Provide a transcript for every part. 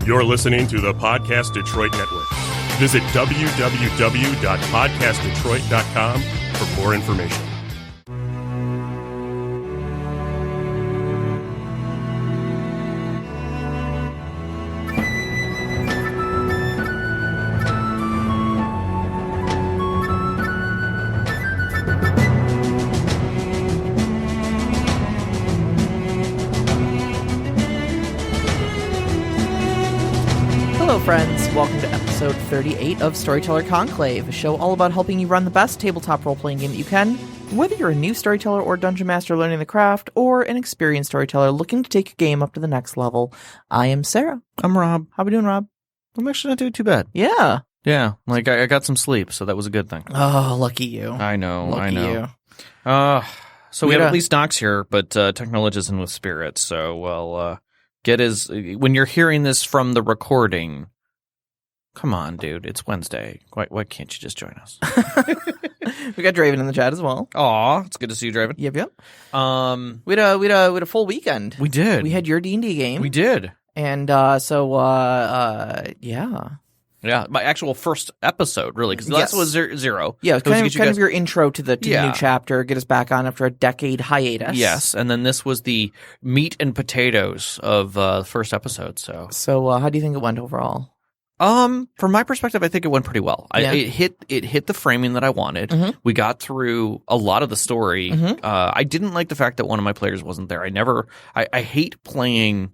You're listening to the Podcast Detroit Network. Visit www.podcastdetroit.com for more information. Hello, friends. Welcome to episode 38 of Storyteller Conclave, a show all about helping you run the best tabletop role-playing game that you can. Whether you're a new storyteller or dungeon master learning the craft, or an experienced storyteller looking to take your game up to the next level, I am Sarah. I'm Rob. How we doing, Rob? I'm actually not doing too bad. Yeah. Yeah, like I got some sleep, so that was a good thing. Oh, lucky you. I know. Lucky you. So we have at least Knox here, but Technology isn't with Spirit, so we'll get his... When you're hearing this from the recording, come on, dude, it's Wednesday. Why can't you just join us? We got Draven in the chat as well. Aw, it's good to see you, Draven. Yep. We had a full weekend. We did. We had your D&D game. We did. And yeah. Yeah, my actual first episode, really, because the last was zero. Yeah, kind of your intro to the new chapter, get us back on after a decade hiatus. Yes, and then this was the meat and potatoes of the first episode. So how do you think it went overall? From my perspective, I think it went pretty well. Yeah. It hit the framing that I wanted. Mm-hmm. We got through a lot of the story. Mm-hmm. I didn't like the fact that one of my players wasn't there. I hate playing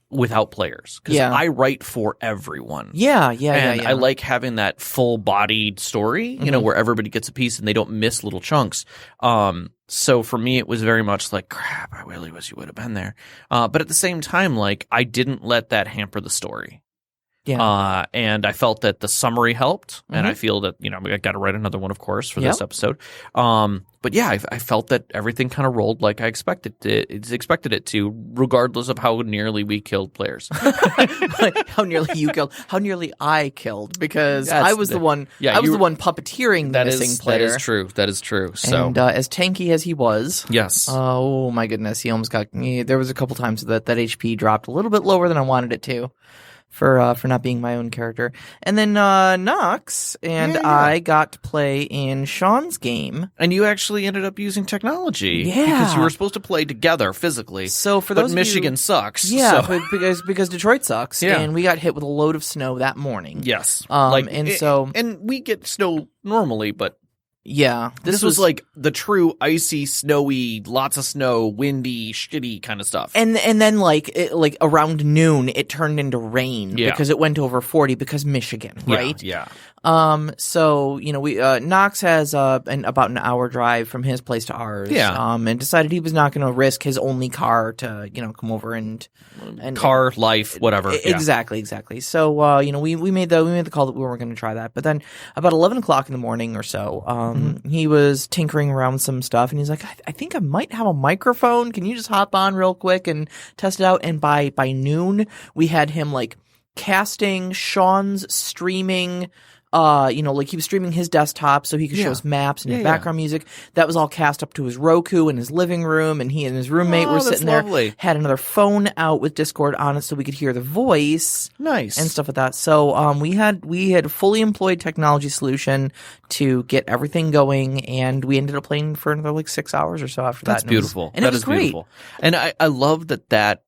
without players because I write for everyone. Yeah. I like having that full-bodied story, you know, where everybody gets a piece and they don't miss little chunks. So for me, it was very much like, crap, I really wish you would have been there. But at the same time, like, I didn't let that hamper the story. Yeah. And I felt that the summary helped, and I feel that, you know, I got to write another one, of course, for this episode. But yeah, I felt that everything kind of rolled like I expected it to, regardless of how nearly we killed players. How nearly I killed, because I was the one puppeteering the missing player. That is true. So, and as tanky as he was, yes. Oh my goodness, he almost got me. There was a couple times that HP dropped a little bit lower than I wanted it to. For not being my own character. And then Knox and I got to play in Sean's game. And you actually ended up using technology. Yeah. Because you were supposed to play together physically. So for those Michigan sucks. Yeah, so. because Detroit sucks. Yeah. And we got hit with a load of snow that morning. Yes. And we get snow normally, but yeah, this was like the true icy, snowy, lots of snow, windy, shitty kind of stuff. And then like around noon, it turned into rain because it went over 40 because Michigan, right? Yeah. So you know, we Knox has about an hour drive from his place to ours. Yeah. And decided he was not going to risk his only car to come over and car life whatever. Exactly. So you know, we made the call that we weren't going to try that. But then about 11 o'clock in the morning or so, he was tinkering around with some stuff, and he's like, I think I might have a microphone. Can you just hop on real quick and test it out? And by noon, we had him like casting Sean's streaming. Like he was streaming his desktop so he could show us maps and his background music. That was all cast up to his Roku in his living room, and he and his roommate were sitting there. Had another phone out with Discord on it so we could hear the voice. Nice. And stuff like that. So we had a fully employed technology solution to get everything going, and we ended up playing for another like 6 hours or so after that. That's beautiful. It was great. Beautiful. And I love that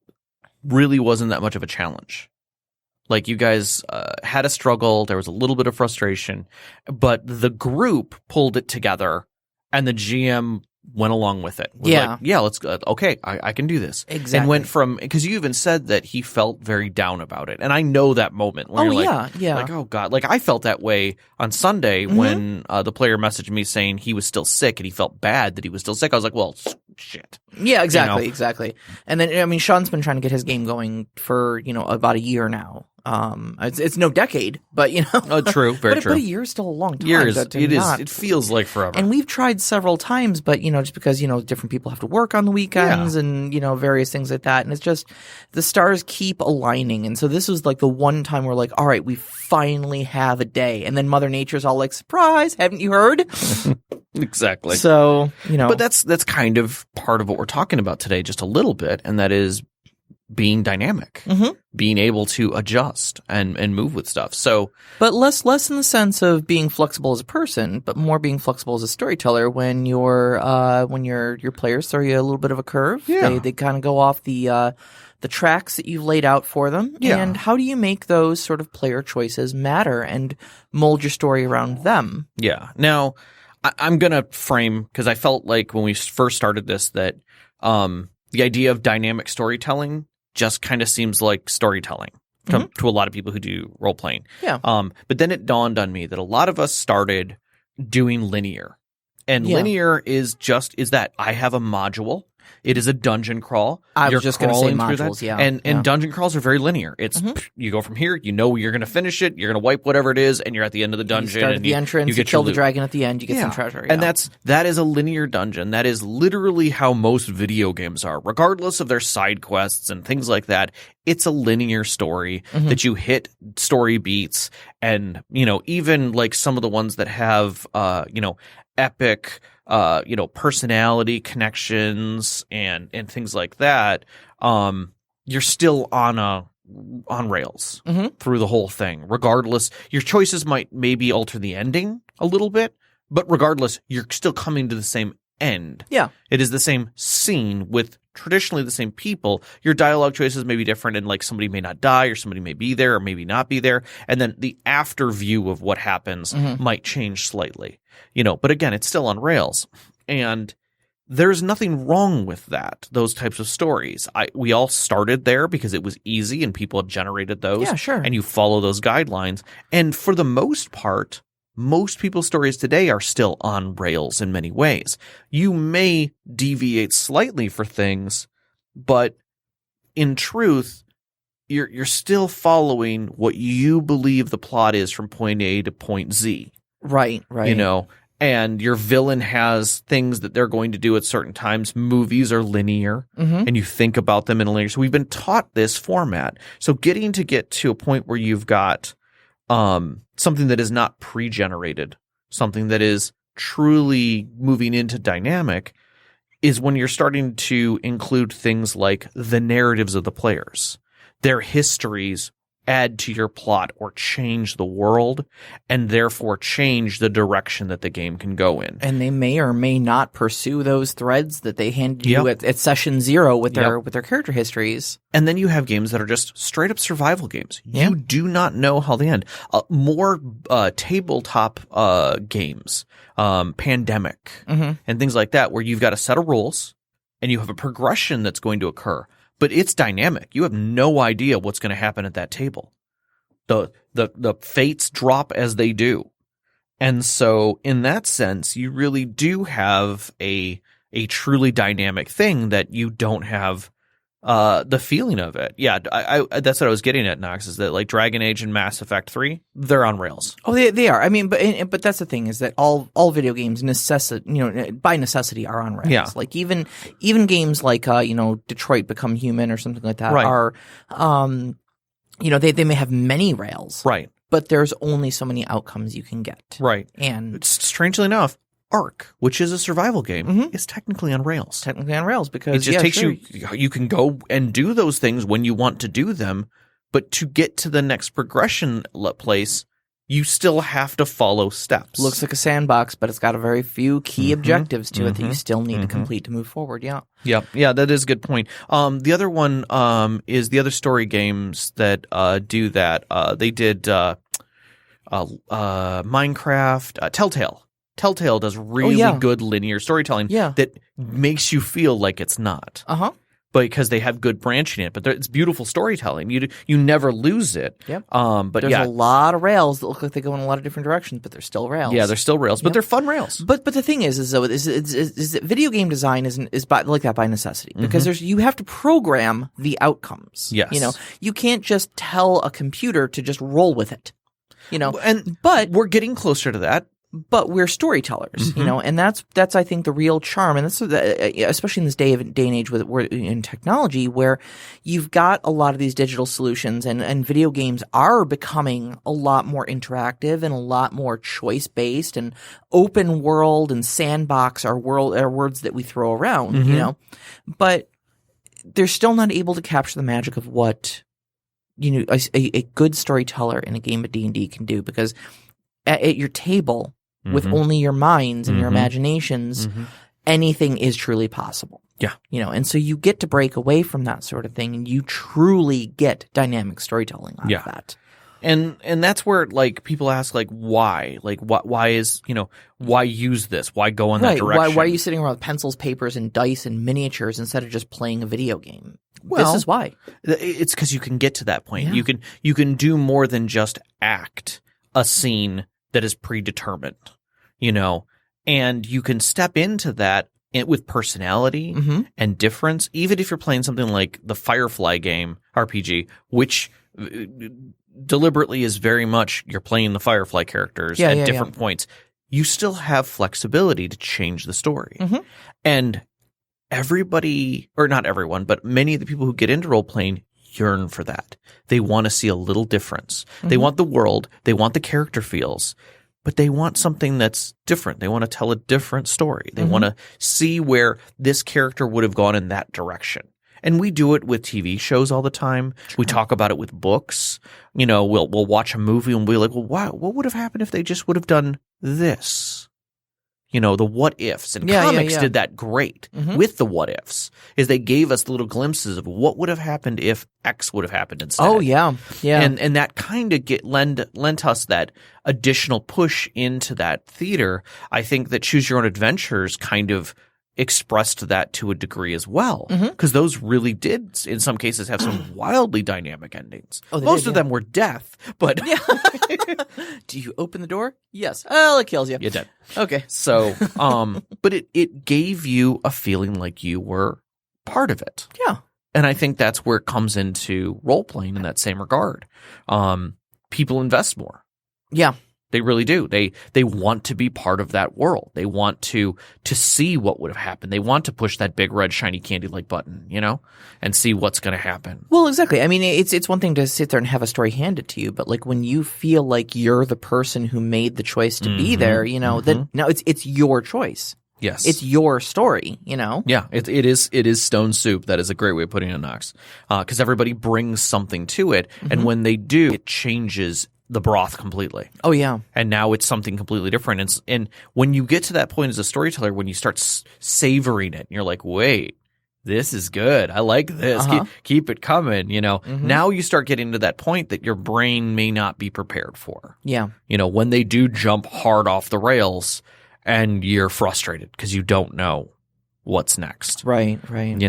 really wasn't that much of a challenge. Like, you guys had a struggle, there was a little bit of frustration, but the group pulled it together, and the GM went along with it. Let's okay, I can do this. Exactly. And went from, because you even said that he felt very down about it, and I know that moment when you're like, oh god, like I felt that way on Sunday when the player messaged me saying he was still sick and he felt bad that he was still sick. I was like, well, shit. Yeah, exactly. And then, I mean, Sean's been trying to get his game going for, about a year now. It's no decade, but true, very true. But a year is still a long time. Years, it feels like forever. And we've tried several times, but just because different people have to work on the weekends and various things like that, and it's just the stars keep aligning. And so this was like the one time we're like, all right, we finally have a day, and then Mother Nature's all like, surprise, haven't you heard? Exactly. So but that's kind of part of what we're talking about today, just a little bit, and that is being dynamic, being able to adjust and move with stuff. So, but less in the sense of being flexible as a person, but more being flexible as a storyteller when your players throw you a little bit of a curve. Yeah. They kind of go off the tracks that you've laid out for them. Yeah. And how do you make those sort of player choices matter and mold your story around them? Yeah. Now, I'm going to frame, because I felt like when we first started this that the idea of dynamic storytelling just kind of seems like storytelling to a lot of people who do role-playing. Yeah. But then it dawned on me that a lot of us started doing linear. And linear is that I have a module. It is a dungeon crawl. I was just going to say modules, And dungeon crawls are very linear. It's you go from here, you're going to finish it, you're going to wipe whatever it is, and you're at the end of the dungeon. You start at the entrance, you kill the dragon at the end, you get some treasure. Yeah. And that is a linear dungeon. That is literally how most video games are, regardless of their side quests and things like that. It's a linear story that you hit story beats, and even like some of the ones that have epic personality connections and things like that, you're still on rails through the whole thing. Regardless, your choices might maybe alter the ending a little bit, but regardless, you're still coming to the same end. Yeah. It is the same scene with traditionally the same people. Your dialogue choices may be different, and like somebody may not die, or somebody may be there or maybe not be there. And then the after view of what happens might change slightly, but again, it's still on rails. And there's nothing wrong with that, those types of stories. We all started there because it was easy and people had generated those. Yeah, sure. And you follow those guidelines. And for the most part, most people's stories today are still on rails in many ways. You may deviate slightly for things, but in truth, you're still following what you believe the plot is from point A to point Z. Right. And your villain has things that they're going to do at certain times. Movies are linear, and you think about them in a linear. So we've been taught this format. So get to a point where you've got something that is not pre-generated, something that is truly moving into dynamic, is when you're starting to include things like the narratives of the players, their histories add to your plot or change the world, and therefore change the direction that the game can go in. And they may or may not pursue those threads that they handed you at session 0 with their character histories. And then you have games that are just straight up survival games. You do not know how they end. More tabletop games, Pandemic, and things like that, where you've got a set of rules and you have a progression that's going to occur. But it's dynamic. You have no idea what's going to happen at that table. The fates drop as they do. And so in that sense, you really do have a truly dynamic thing that you don't have the feeling of it. Yeah, I that's what I was getting at, Knox, is that like Dragon Age and Mass Effect 3, they're on rails. Oh, they are. I mean, but that's the thing, is that all video games by necessity are on rails. Yeah. Like even games like Detroit Become Human or something like that are they may have many rails. Right. But there's only so many outcomes you can get. Right. And strangely enough, Ark, which is a survival game, is technically on rails. Because it just takes you can go and do those things when you want to do them, but to get to the next progression place, you still have to follow steps. Looks like a sandbox, but it's got a very few key objectives to it that you still need to complete to move forward. Yeah. Yeah, that is a good point. The other one is the other story games that do that. They did Minecraft, Telltale. Telltale does really good linear storytelling that makes you feel like it's not. Because they have good branching in it, but it's beautiful storytelling. You never lose it. Yep. But there's a lot of rails that look like they go in a lot of different directions, but they're still rails. Yeah, they're still rails, but they're fun rails. But the thing is that video game design is like that by necessity, because you have to program the outcomes. Yes. You can't just tell a computer to just roll with it. But we're getting closer to that. But we're storytellers, and that's I think the real charm, and that's especially in this day and age we're in technology, where you've got a lot of these digital solutions, and video games are becoming a lot more interactive and a lot more choice based, and open world and sandbox are words that we throw around, but they're still not able to capture the magic of what, a good storyteller in a game of D&D can do, because at your table, with only your minds and your imaginations, anything is truly possible. Yeah. And so you get to break away from that sort of thing, and you truly get dynamic storytelling out of that. And that's where, like, people ask, like, why? Like, why is, why use this? Why go in that direction? Why are you sitting around with pencils, papers, and dice and miniatures instead of just playing a video game? Well, this is why. It's because you can get to that point. Yeah. You can do more than just act a scene that is predetermined, and you can step into that with personality and difference, even if you're playing something like the Firefly game RPG, which deliberately is very much you're playing the Firefly characters at different points. You still have flexibility to change the story. And everybody, or not everyone, but many of the people who get into role playing yearn for that. They want to see a little difference. They want the world, they want the character feels, but they want something that's different. They want to tell a different story. They want to see where this character would have gone in that direction. And we do it with TV shows all the time. Sure. We talk about it with books. We'll watch a movie and we'll be like, well, wow, what would have happened if they just would have done this? The what ifs. And comics did that great with the what ifs, is they gave us little glimpses of what would have happened if X would have happened instead. Oh, yeah. Yeah. And that kind of lent us that additional push into that theater. I think that Choose Your Own Adventures kind of expressed that to a degree as well, because those really did in some cases have some wildly dynamic endings. Most of them were death, but do you open the door? Yes. Oh, it kills you. You're dead. Okay. So but it gave you a feeling like you were part of it. Yeah. And I think that's where it comes into role playing in that same regard. People invest more. Yeah. They really do. They want to be part of that world. They want to see what would have happened. They want to push that big red shiny candy like button, and see what's going to happen. Well, exactly. I mean, it's one thing to sit there and have a story handed to you, but like when you feel like you're the person who made the choice to be there, that now it's your choice. Yes. It's your story, Yeah, it is stone soup. That is a great way of putting it, Knox. Because everybody brings something to it, and when they do, it changes the broth completely. Oh, yeah. And now it's something completely different. And when you get to that point as a storyteller, when you start savoring it, and you're like, wait, this is good. I like this. Keep it coming, Now you start getting to that point that your brain may not be prepared for. Yeah. When they do jump hard off the rails and you're frustrated because you don't know what's next. Right. And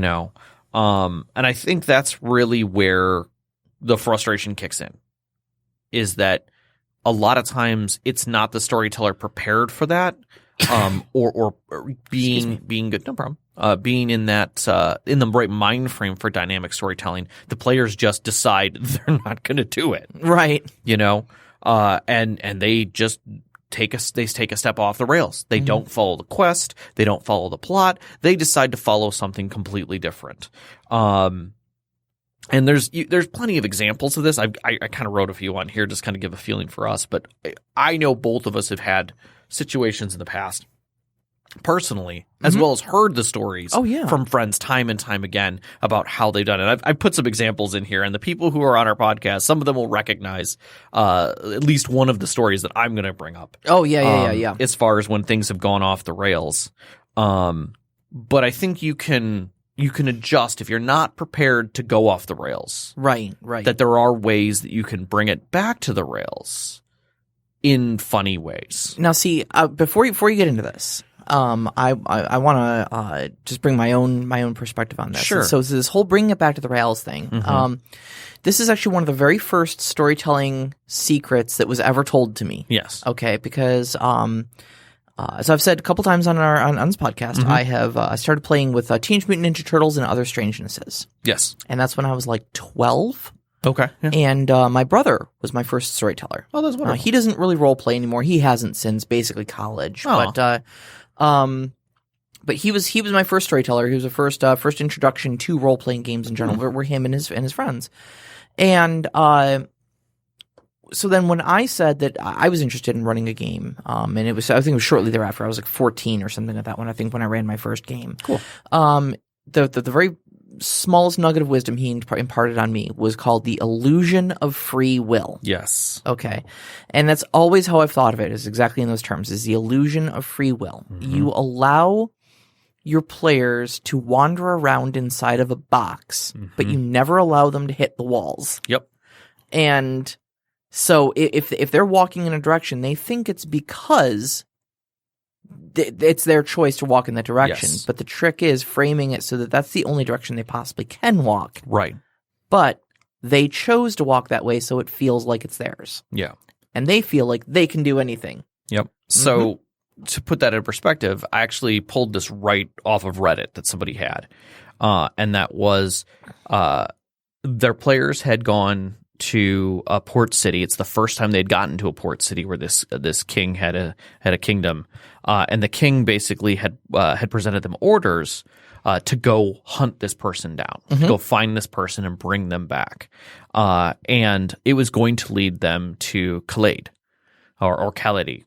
I think that's really where the frustration kicks in. Is that a lot of times it's not the storyteller prepared for that, or being good, no problem. Being in that in the right mind frame for dynamic storytelling, the players just decide they're not going to do it, right? And they just take a step off the rails. They don't follow the quest. They don't follow the plot. They decide to follow something completely different. And there's plenty of examples of this. I kind of wrote a few on here, just kind of give a feeling for us. But I know both of us have had situations in the past, personally, as well as heard the stories from friends time and time again about how they've done it. I've put some examples in here, and the people who are on our podcast, some of them will recognize at least one of the stories that I'm going to bring up. Oh, yeah. As far as when things have gone off the rails. But I think you can adjust if you're not prepared to go off the rails. Right. That there are ways that you can bring it back to the rails in funny ways. Now, see, before you get into this, I want to just bring my own perspective on this. Sure. So this whole bringing it back to the rails thing. This is actually one of the very first storytelling secrets that was ever told to me. Yes. Okay, because as I've said a couple times on this podcast, I started playing with Teenage Mutant Ninja Turtles and Other Strangenesses. Yes. And that's when I was like 12. Okay. Yeah. And my brother was my first storyteller. Oh, that's wonderful. He doesn't really role play anymore. He hasn't since basically college. Oh. But he was my first storyteller. He was the first introduction to role playing games in general. Were him and his friends. And so then when I said that I was interested in running a game, and I think it was shortly thereafter. I was like 14 or something like that when I ran my first game. Cool. The very smallest nugget of wisdom he imparted on me was called the illusion of free will. Yes. Okay. And that's always how I've thought of it, is exactly in those terms, is the illusion of free will. Mm-hmm. You allow your players to wander around inside of a box, but you never allow them to hit the walls. Yep. And so if they're walking in a direction, they think it's because it's their choice to walk in that direction. Yes. But the trick is framing it so that that's the only direction they possibly can walk. Right. But they chose to walk that way, so it feels like it's theirs. Yeah. And they feel like they can do anything. Yep. So to put that in perspective, I actually pulled this right off of Reddit that somebody had. And that was their players had gone to a port city. It's the first time they'd gotten to a port city where this king had a kingdom, and the king basically had presented them orders to go hunt this person down, to go find this person and bring them back, and it was going to lead them to Khalid or Khalidi,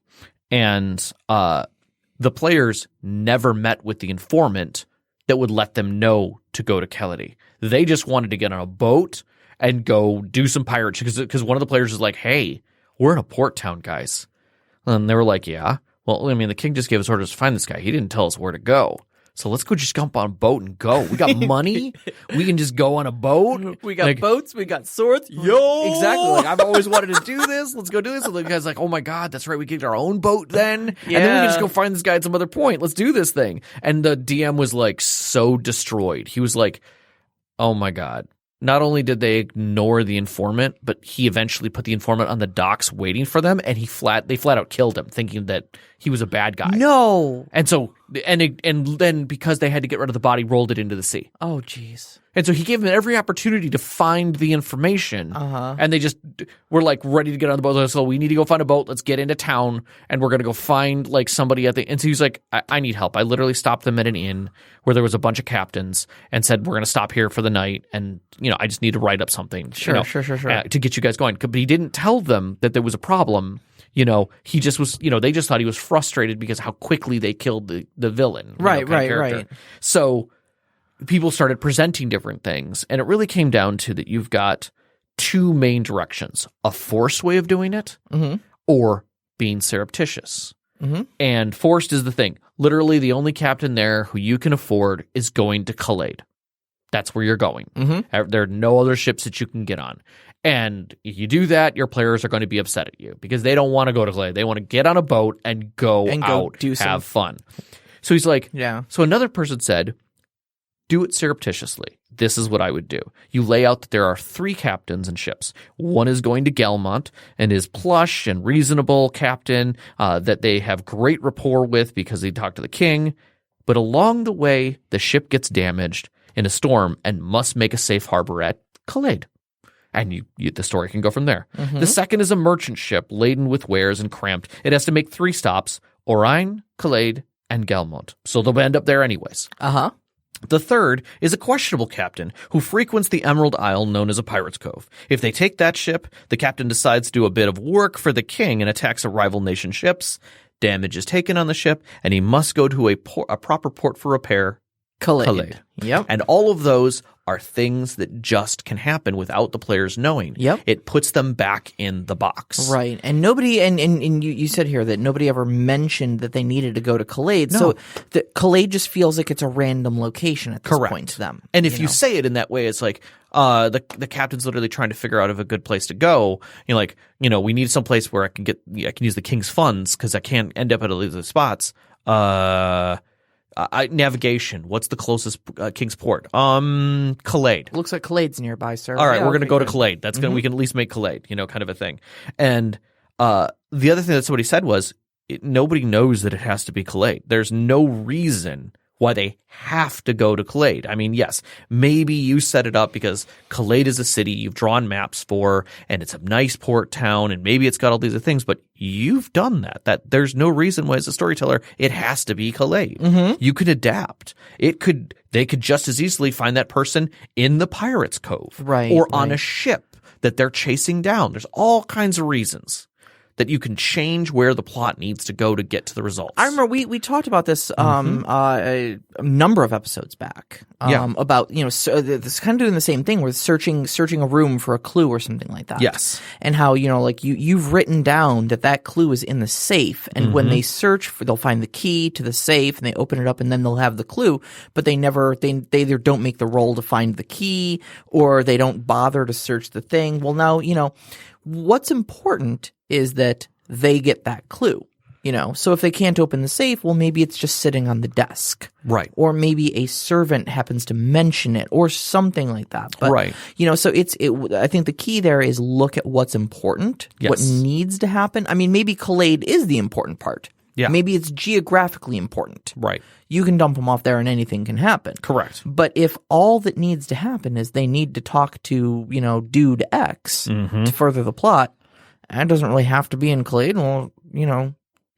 and the players never met with the informant that would let them know to go to Khalidi. They just wanted to get on a boat and go do some pirate shit, because one of the players was like, hey, we're in a port town, guys. And they were like, yeah. Well, I mean, the king just gave us orders to find this guy. He didn't tell us where to go. So let's go just jump on a boat and go. We got money. We can just go on a boat. We got boats. We got swords. Yo! Exactly. Like, I've always wanted to do this. Let's go do this. And the guy's like, oh my God, that's right. We get our own boat then. Yeah. And then we can just go find this guy at some other point. Let's do this thing. And the DM was like so destroyed. He was like, oh my God. Not only did they ignore the informant, but he eventually put the informant on the docks waiting for them, and they flat out killed him, thinking that he was a bad guy. No. And so, and then because they had to get rid of the body, rolled it into the sea. Oh, jeez. And so he gave them every opportunity to find the information, and they just were like ready to get on the boat. So we need to go find a boat. Let's get into town, and we're gonna go find like somebody at the. And so he's like, I need help. I literally stopped them at an inn where there was a bunch of captains, and said we're gonna stop here for the night, and I just need to write up something. Sure. To get you guys going. But he didn't tell them that there was a problem. He just was. They just thought he was frustrated because how quickly they killed the villain. Right. So people started presenting different things, and it really came down to that you've got two main directions: a forced way of doing it, or being surreptitious. And forced is the thing. Literally, the only captain there who you can afford is going to Khalid. That's where you're going. There are no other ships that you can get on. And if you do that, your players are going to be upset at you because they don't want to go to Khalid. They want to get on a boat and go out, have fun. So he's like, yeah. So another person said, do it surreptitiously. This is what I would do. You lay out that there are 3 captains and ships. One is going to Gelmont and is plush and reasonable captain that they have great rapport with because they talk to the king. But along the way, the ship gets damaged in a storm and must make a safe harbor at Khalid. And the story can go from there. The second is a merchant ship laden with wares and cramped. It has to make 3 stops: Orion, Khalid, and Gelmont. So they'll end up there anyways. The third is a questionable captain who frequents the Emerald Isle known as a Pirate's Cove. If they take that ship, the captain decides to do a bit of work for the king and attacks a rival nation ships. Damage is taken on the ship, and he must go to a proper port for repair. Khalid. Yep. And all of those are things that just can happen without the players knowing. Yep. It puts them back in the box. Right. And nobody, and you said here that nobody ever mentioned that they needed to go to Khalid. No. So Khalid just feels like it's a random location at this point to them. And if you say it in that way, it's like the captain's literally trying to figure out of a good place to go. We need some place where I can use the king's funds because I can't end up at all these spots. Navigation. What's the closest King's Port? Khalid. Looks like Khalid's nearby, sir. All right, we're going to go to Khalid. That's we can at least make Khalid, kind of a thing. And the other thing that somebody said was nobody knows that it has to be Khalid. There's no reason why they have to go to Khalid. I mean, yes, maybe you set it up because Khalid is a city you've drawn maps for, and it's a nice port town, and maybe it's got all these other things, but you've done that. That there's no reason why, as a storyteller, it has to be Khalid. You could adapt. They could just as easily find that person in the Pirate's Cove, or on a ship that they're chasing down. There's all kinds of reasons that you can change where the plot needs to go to get to the results. I remember we talked about this a number of episodes back. About so this kind of doing the same thing with searching a room for a clue or something like that. Yes, and how like you've written down that clue is in the safe, and when they search they'll find the key to the safe, and they open it up, and then they'll have the clue. But they either don't make the roll to find the key, or they don't bother to search the thing. Well, now what's important is that they get that clue, So if they can't open the safe, well, maybe it's just sitting on the desk. Right. Or maybe a servant happens to mention it or something like that. But, right. So I think the key there is look at what's important, what needs to happen. I mean, maybe Conclave is the important part. Yeah. Maybe it's geographically important. Right. You can dump them off there and anything can happen. Correct. But if all that needs to happen is they need to talk to, dude X to further the plot, that doesn't really have to be in Conclave. Well,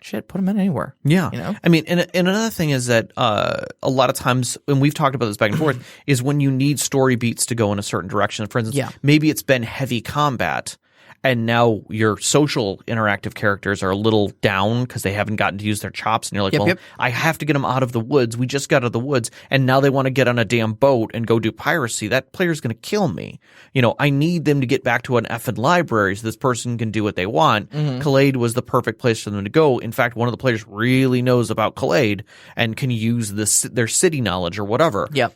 shit, put them in anywhere. Yeah. I mean, and another thing is that a lot of times, and we've talked about this back and forth, is when you need story beats to go in a certain direction. For instance, maybe it's been heavy combat, and now your social interactive characters are a little down because they haven't gotten to use their chops. And you're like, I have to get them out of the woods. We just got out of the woods. And now they want to get on a damn boat and go do piracy. That player's going to kill me. I need them to get back to an effing library so this person can do what they want. Conclave was the perfect place for them to go. In fact, one of the players really knows about Conclave and can use their city knowledge or whatever. Yep.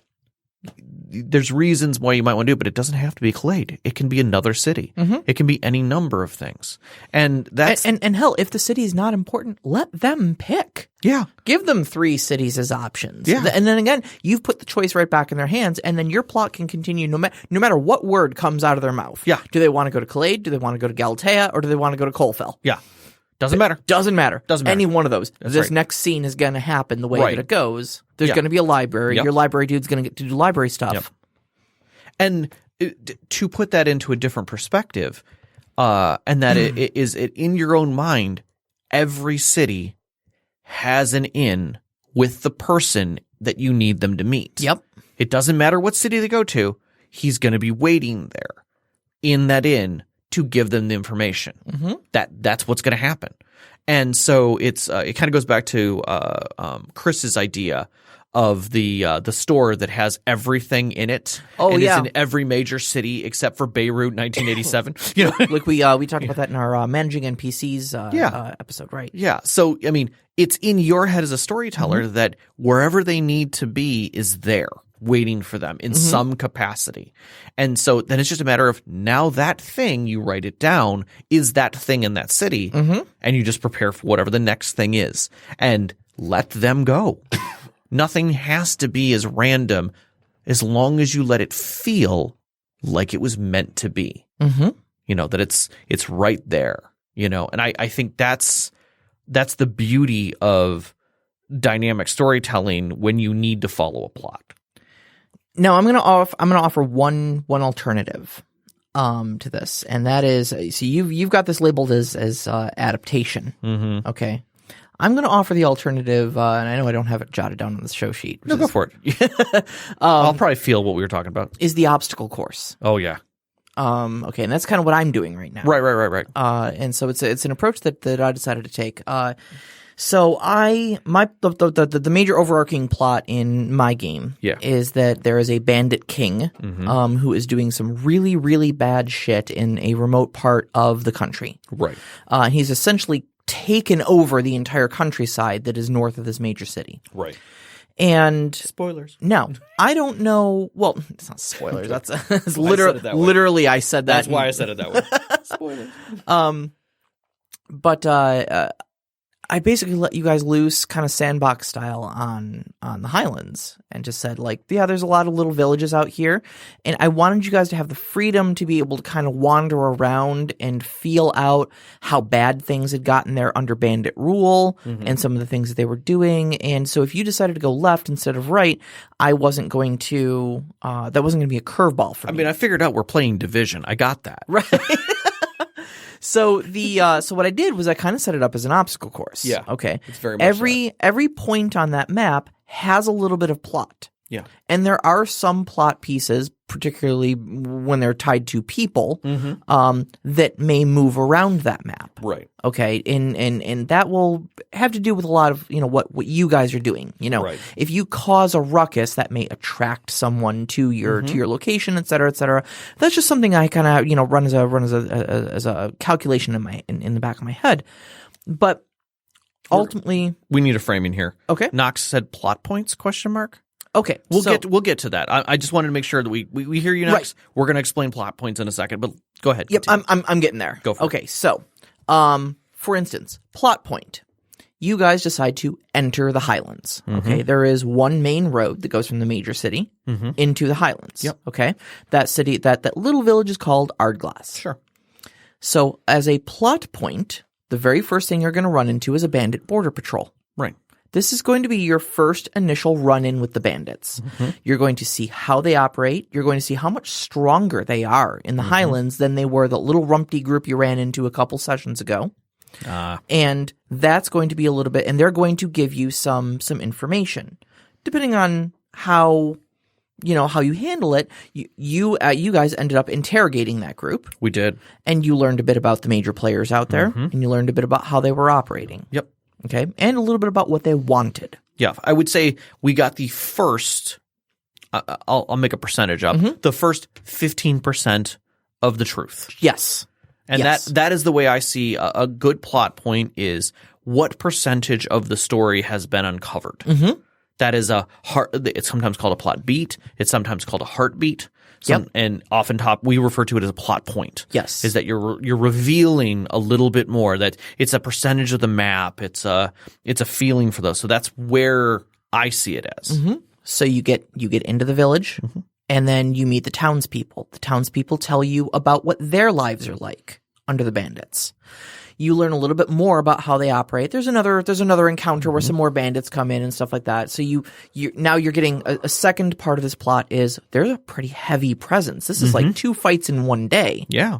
There's reasons why you might want to do it, but it doesn't have to be Conclave. It can be another city. It can be any number of things. And that's and hell, if the city is not important, let them pick. Yeah. Give them 3 cities as options. Yeah. And then again, you've put the choice right back in their hands, and then your plot can continue no matter what word comes out of their mouth. Yeah. Do they want to go to Conclave? Do they want to go to Galatea? Or do they want to go to Colfell? Yeah. Doesn't matter. Doesn't matter. Any one of those. That's this right. next scene is going to happen the way that it goes. There's going to be a library. Yep. Your library dude's going to get to do library stuff. Yep. And to put that into a different perspective, and that is in your own mind, every city has an inn with the person that you need them to meet. Yep. It doesn't matter what city they go to. He's going to be waiting there in that inn to give them the information. That's what's going to happen. And so it kind of goes back to Chris's idea of the store that has everything in it. Oh, and yeah. It's in every major city except for Beirut, 1987. Like we talked about that in our managing NPCs episode, right? Yeah. So I mean, it's in your head as a storyteller that wherever they need to be is there, waiting for them in some capacity. And so then it's just a matter of now that thing, you write it down, is that thing in that city, and you just prepare for whatever the next thing is and let them go. Nothing has to be as random as long as you let it feel like it was meant to be. That it's right there, and I think that's the beauty of dynamic storytelling when you need to follow a plot. Now I'm gonna offer one alternative to this, and that is so you've got this labeled as adaptation. Okay. I'm going to offer the alternative, and I know I don't have it jotted down on the show sheet. No, go for it. I'll probably feel what we were talking about. Is the obstacle course. Oh, yeah. Okay, and that's kind of what I'm doing right now. Right. And so it's an approach that I decided to take. So the major overarching plot in my game is that there is a bandit king who is doing some really, really bad shit in a remote part of the country. Right. He's essentially taken over the entire countryside that is north of this major city. Right. And spoilers. No, I don't know. Well, it's not spoilers. That's literally I said that. That's why I said it that way. Spoilers. But I basically let you guys loose kind of sandbox style on the Highlands and just said there's a lot of little villages out here, and I wanted you guys to have the freedom to be able to kind of wander around and feel out how bad things had gotten there under bandit rule and some of the things that they were doing. And so if you decided to go left instead of right, I wasn't going to that wasn't going to be a curveball for me. I mean, I figured out we're playing Division. I got that. Right. So so what I did was I kind of set it up as an obstacle course. Yeah. Okay. It's very much every point on that map has a little bit of plot. Yeah. And there are some plot pieces particularly when they're tied to people, that may move around that map. Right. Okay. And that will have to do with a lot of, what you guys are doing. Right. If you cause a ruckus, that may attract someone to your location, et cetera, et cetera. That's just something I kind of, run as a calculation in the back of my head. But ultimately, we need a framing here. Okay. Knox said plot points, ? Okay. We'll get to that. I just wanted to make sure that we hear you, Knox. Right. We're going to explain plot points in a second, but go ahead. Yep. I'm getting there. Go for it. Okay. So, for instance, plot point. You guys decide to enter the Highlands. Okay. There is one main road that goes from the major city into the Highlands. Yep. Okay. That city, that little village is called Ardglass. Sure. So as a plot point, the very first thing you're going to run into is a bandit border patrol. Right. This is going to be your first initial run-in with the bandits. You're going to see how they operate. You're going to see how much stronger they are in the Highlands than they were the little rumpty group you ran into a couple sessions ago. And that's going to be a little bit, and they're going to give you some information. Depending on how you handle it, you guys ended up interrogating that group. We did. And you learned a bit about the major players out there, and you learned a bit about how they were operating. Yep. Okay, and a little bit about what they wanted. Yeah, I would say we got the first I'll make a percentage up. The first 15% of the truth. Yes. And that is the way I see a good plot point is what percentage of the story has been uncovered. That is it's sometimes called a plot beat. It's sometimes called a heartbeat. And often we refer to it as a plot point. Yes. Is that you're revealing a little bit more, that it's a percentage of the map. It's a feeling for those. So that's where I see it as. So you get into the village and then you meet the townspeople. The townspeople tell you about what their lives are like under the bandits. You learn a little bit more about how they operate. There's another encounter where some more bandits come in and stuff like that. So now you're getting a second part of this plot is there's a pretty heavy presence. This is like 2 fights in one day. Yeah.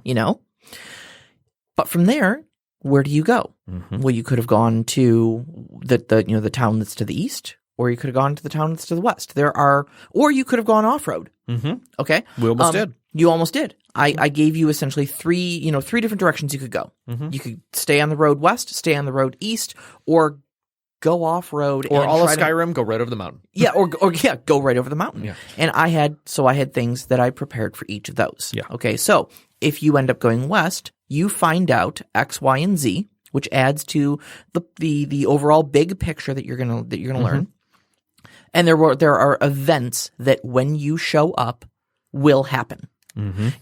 But from there, where do you go? Well, you could have gone to the town that's to the east, or you could have gone to the town that's to the west. Or you could have gone off-road. Okay. We almost did. You almost did. I gave you essentially three different directions you could go. You could stay on the road west, stay on the road east, or go off road. Or all of Skyrim, go right over the mountain. Yeah, or go right over the mountain. Yeah. And I had things that I prepared for each of those. Yeah. Okay, so if you end up going west, you find out X, Y, and Z, which adds to the overall big picture that you're gonna learn. And there are events that when you show up will happen.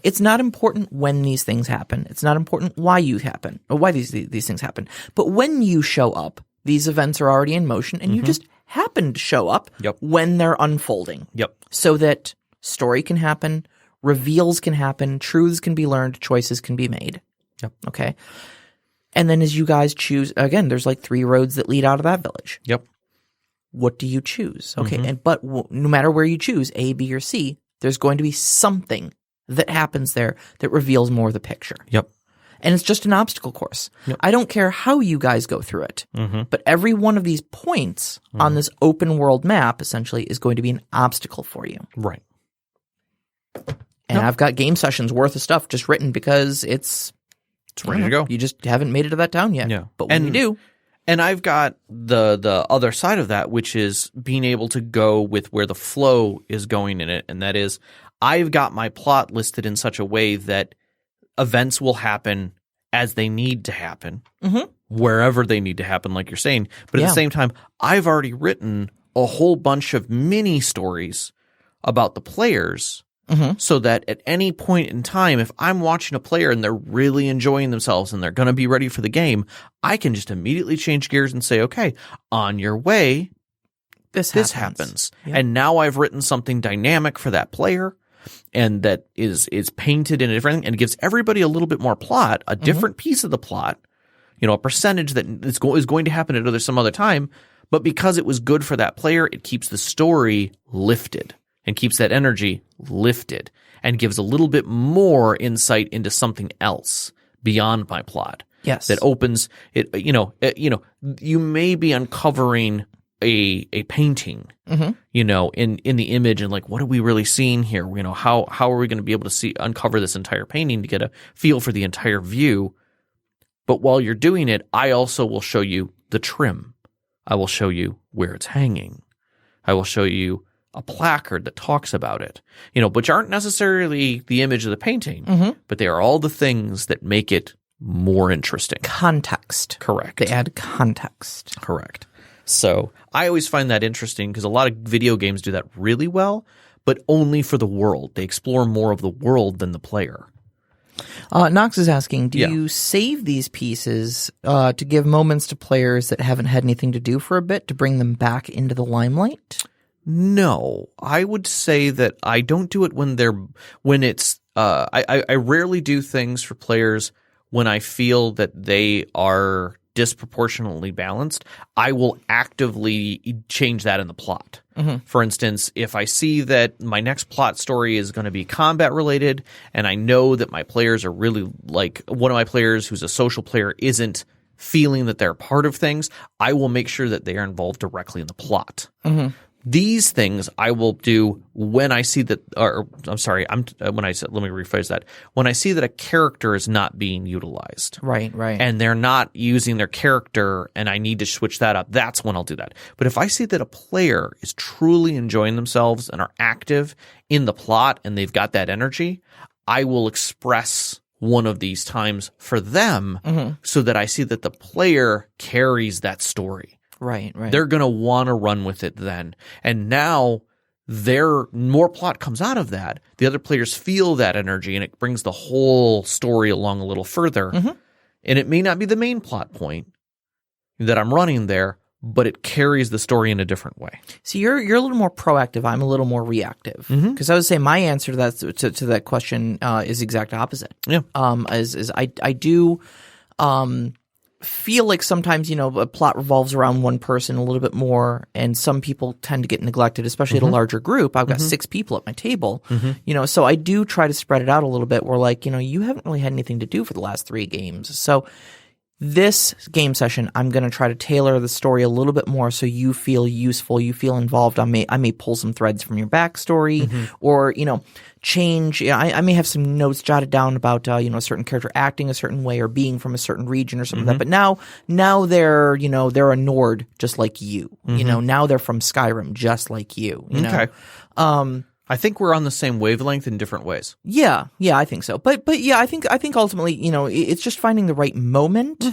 It's not important when these things happen. It's not important why these things happen. But when you show up, these events are already in motion, and you just happen to show up when they're unfolding. So that story can happen, reveals can happen, truths can be learned, choices can be made. Okay. And then as you guys choose, again, there's like 3 roads that lead out of that village. What do you choose? Okay. But no matter where you choose, A, B, or C, there's going to be something that happens there that reveals more of the picture. And it's just an obstacle course. I don't care how you guys go through it, but every one of these points on this open world map essentially is going to be an obstacle for you. Right. And I've got game sessions worth of stuff just written because it's ready to go. You just haven't made it to that town yet. But when you do. And I've got the other side of that, which is being able to go with where the flow is going in it. And that is, I've got my plot listed in such a way that events will happen as they need to happen, wherever they need to happen, like you're saying. But at the same time, I've already written a whole bunch of mini stories about the players so that at any point in time, if I'm watching a player and they're really enjoying themselves and they're going to be ready for the game, I can just immediately change gears and say, okay, on your way, this happens. And now I've written something dynamic for that player. And that is painted in everything and gives everybody a little bit more plot, a different piece of the plot, a percentage that is going to happen at some other time. But because it was good for that player, it keeps the story lifted and keeps that energy lifted and gives a little bit more insight into something else beyond my plot. Yes. That opens it. You may be uncovering a painting, you know, in the image, and like, what are we really seeing here? You know, how are we going to be able to uncover this entire painting to get a feel for the entire view? But while you're doing it, I also will show you the trim. I will show you where it's hanging. I will show you a placard that talks about it, you know, which aren't necessarily the image of the painting, but they are all the things that make it more interesting. Context. Correct. They add context. Correct. So I always find that interesting because a lot of video games do that really well, but only for the world. They explore more of the world than the player. Knox is asking, do you save these pieces to give moments to players that haven't had anything to do for a bit to bring them back into the limelight? No, I would say that I don't do it when it's I rarely do things for players when I feel that they are disproportionately balanced. I will actively change that in the plot. For instance, if I see that my next plot story is going to be combat related and I know that my players are really, like, one of my players who's a social player isn't feeling that they're part of things, I will make sure that they are involved directly in the plot. These things I will do when I see that, let me rephrase that. When I see that a character is not being utilized. Right. And they're not using their character and I need to switch that up, that's when I'll do that. But if I see that a player is truly enjoying themselves and are active in the plot and they've got that energy, I will express one of these times for them so that I see that the player carries that story. Right. They're going to want to run with it then. And now more plot comes out of that. The other players feel that energy and it brings the whole story along a little further. And it may not be the main plot point that I'm running there, but it carries the story in a different way. So you're a little more proactive. I'm a little more reactive. Because I would say my answer to that question is the exact opposite. Yeah. I do feel like sometimes, you know, a plot revolves around one person a little bit more, and some people tend to get neglected, especially at a larger group. I've got 6 people at my table, you know, so I do try to spread it out a little bit where, like, you know, you haven't really had anything to do for the last 3 games. So this game session, I'm going to try to tailor the story a little bit more so you feel useful, you feel involved. I may pull some threads from your backstory or, you know, change. I may have some notes jotted down about, you know, a certain character acting a certain way or being from a certain region or something like that. But now they're, you know, they're a Nord just like you. You know, now they're from Skyrim just like you. You know? I think we're on the same wavelength in different ways. Yeah, I think so. But yeah, I think ultimately, you know, it's just finding the right moment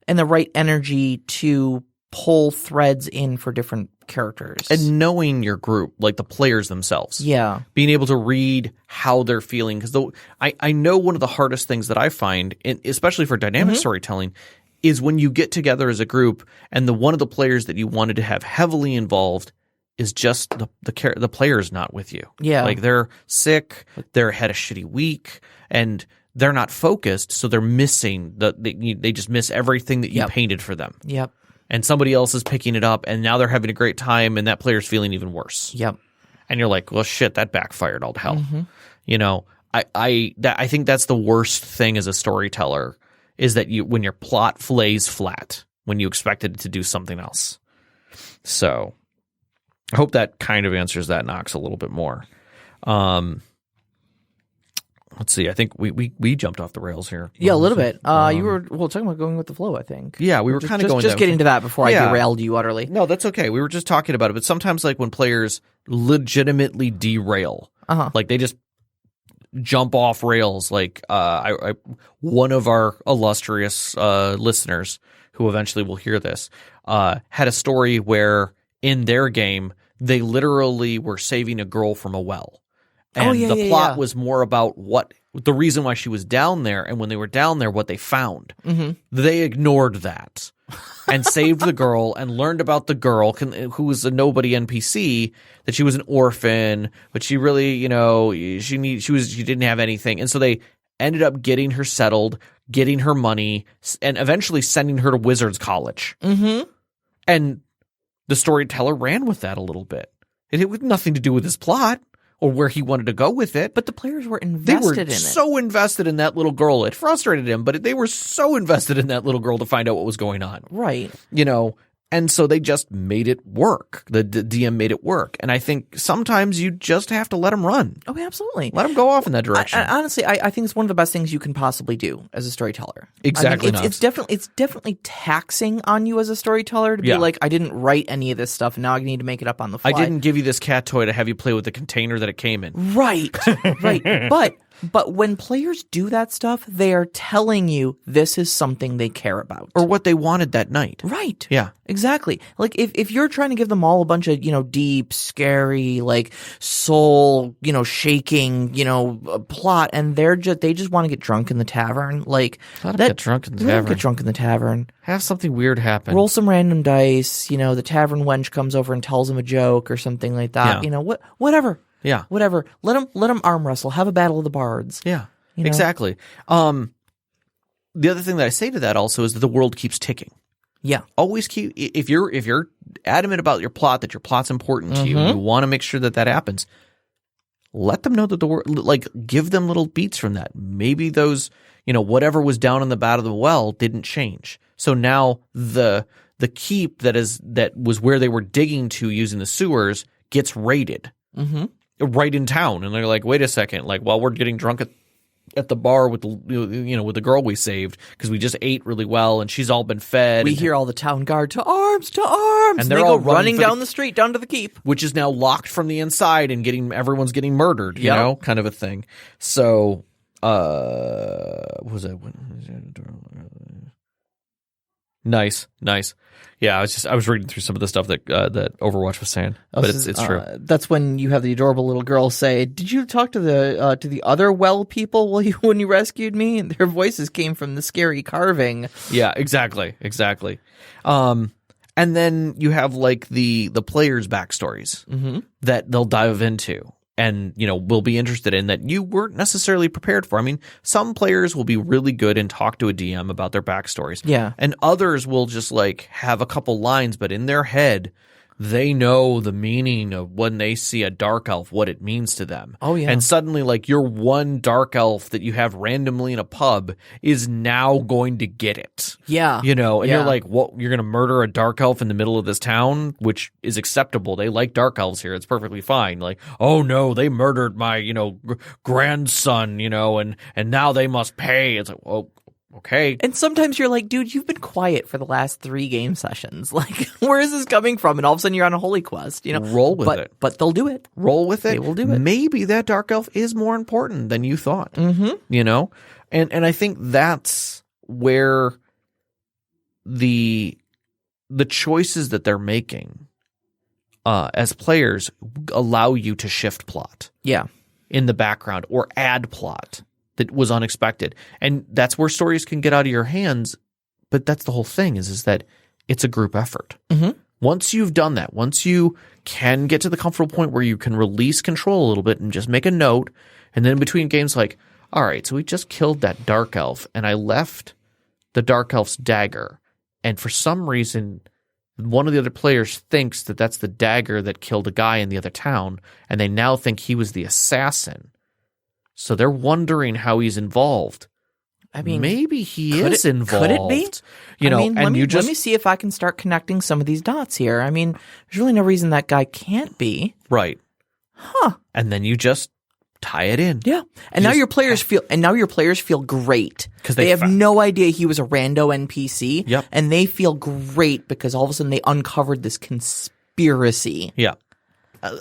and the right energy to pull threads in for different characters. And knowing your group, like the players themselves. Yeah. Being able to read how they're feeling. Because I know one of the hardest things that I find, especially for dynamic storytelling, is when you get together as a group and one of the players that you wanted to have heavily involved is just the player's not with you. Yeah. Like they're sick, they're had a shitty week, and they're not focused, so they're missing they just miss everything that you painted for them. Yep. And somebody else is picking it up, and now they're having a great time, and that player's feeling even worse. Yep. And you're like, well, shit, that backfired all to hell. You know, I think that's the worst thing as a storyteller is that when your plot lays flat when you expected it to do something else. So I hope that kind of answers that, Knox, a little bit more. Let's see. I think we jumped off the rails here. Yeah, a little bit. You were talking about going with the flow, I think. Yeah, we were kind of going. Just getting to that before I derailed you utterly. No, that's okay. We were just talking about it. But sometimes, like when players legitimately derail, like they just jump off rails. Like one of our illustrious listeners, who eventually will hear this, had a story where in their game they literally were saving a girl from a well. And the plot was more about the reason why she was down there, and when they were down there, what they found. They ignored that and saved the girl and learned about the girl who was a nobody NPC, that she was an orphan, but she really, you know, she didn't have anything, and so they ended up getting her settled, getting her money, and eventually sending her to Wizards College. And the storyteller ran with that a little bit. It had nothing to do with his plot or where he wanted to go with it. But the players were invested in it. They were so invested in that little girl. It frustrated him, but they were so invested in that little girl to find out what was going on. Right. You know, And so they just made it work. The DM made it work. And I think sometimes you just have to let them run. Oh, absolutely. Let them go off in that direction. Honestly, I think it's one of the best things you can possibly do as a storyteller. Exactly. I mean, it's definitely taxing on you as a storyteller to be like, I didn't write any of this stuff, and now I need to make it up on the fly. I didn't give you this cat toy to have you play with the container that it came in. Right. Right. But when players do that stuff, they are telling you this is something they care about. Or what they wanted that night. Right. Yeah. Exactly. Like if you're trying to give them all a bunch of, deep, scary, like soul, shaking, plot, and they just want to get drunk in the tavern, like let them get drunk in the tavern. Get drunk in the tavern. Have something weird happen. Roll some random dice, the tavern wench comes over and tells them a joke or something like that. Yeah. Whatever. Yeah. Whatever. Let them arm wrestle. Have a battle of the bards. Yeah. Exactly. The other thing that I say to that also is that the world keeps ticking. Yeah. Always keep if you're adamant about your plot, that your plot's important to you, and you want to make sure that happens. Let them know that the world, give them little beats from that. Maybe those, whatever was down in the bottom of the well didn't change. So now the keep that was where they were digging to using the sewers gets raided. Mm-hmm. Right in town, and they're like, "Wait a second! Like, while we're getting drunk at the bar with the girl we saved because we just ate really well and she's all been fed." We hear all the town guard to arms, and they're all running down the street down to the keep, which is now locked from the inside and everyone's getting murdered. You know, kind of a thing. So, what was that? Nice. Yeah, I was reading through some of the stuff that Overwatch was saying, but it's true. That's when you have the adorable little girl say, "Did you talk to the other well people when you rescued me?" And their voices came from the scary carving. Yeah, exactly. And then you have the players' backstories that they'll dive into. And, will be interested in that you weren't necessarily prepared for. I mean, some players will be really good and talk to a DM about their backstories. Yeah. And others will just have a couple lines, but in their head, they know the meaning of when they see a dark elf, what it means to them. Oh, yeah. And suddenly, your one dark elf that you have randomly in a pub is now going to get it. Yeah. And you're like, what? You're going to murder a dark elf in the middle of this town, which is acceptable. They like dark elves here. It's perfectly fine. Like, oh, no, they murdered my, grandson, and now they must pay. It's like, well, okay. And sometimes you're like, dude, you've been quiet for the last 3 game sessions. Like, where is this coming from? And all of a sudden you're on a holy quest, Roll with it. But they'll do it. Roll with it. They will do it. Maybe that dark elf is more important than you thought. Mm-hmm. And I think that's where the choices that they're making as players allow you to shift plot. Yeah. In the background or add plot that was unexpected. And that's where stories can get out of your hands. But that's the whole thing is that it's a group effort. Mm-hmm. Once you've done that, once you can get to the comfortable point where you can release control a little bit and just make a note, and then in between games all right, so we just killed that dark elf and I left the dark elf's dagger. And for some reason, one of the other players thinks that that's the dagger that killed a guy in the other town, and they now think he was the assassin. So they're wondering how he's involved. I mean, maybe he is involved. Could it be? Let me see if I can start connecting some of these dots here. I mean, there's really no reason that guy can't be. Right. Huh. And then you just tie it in. Yeah. And now your players feel great because they have no idea he was a rando NPC. Yep. And they feel great because all of a sudden they uncovered this conspiracy. Yeah.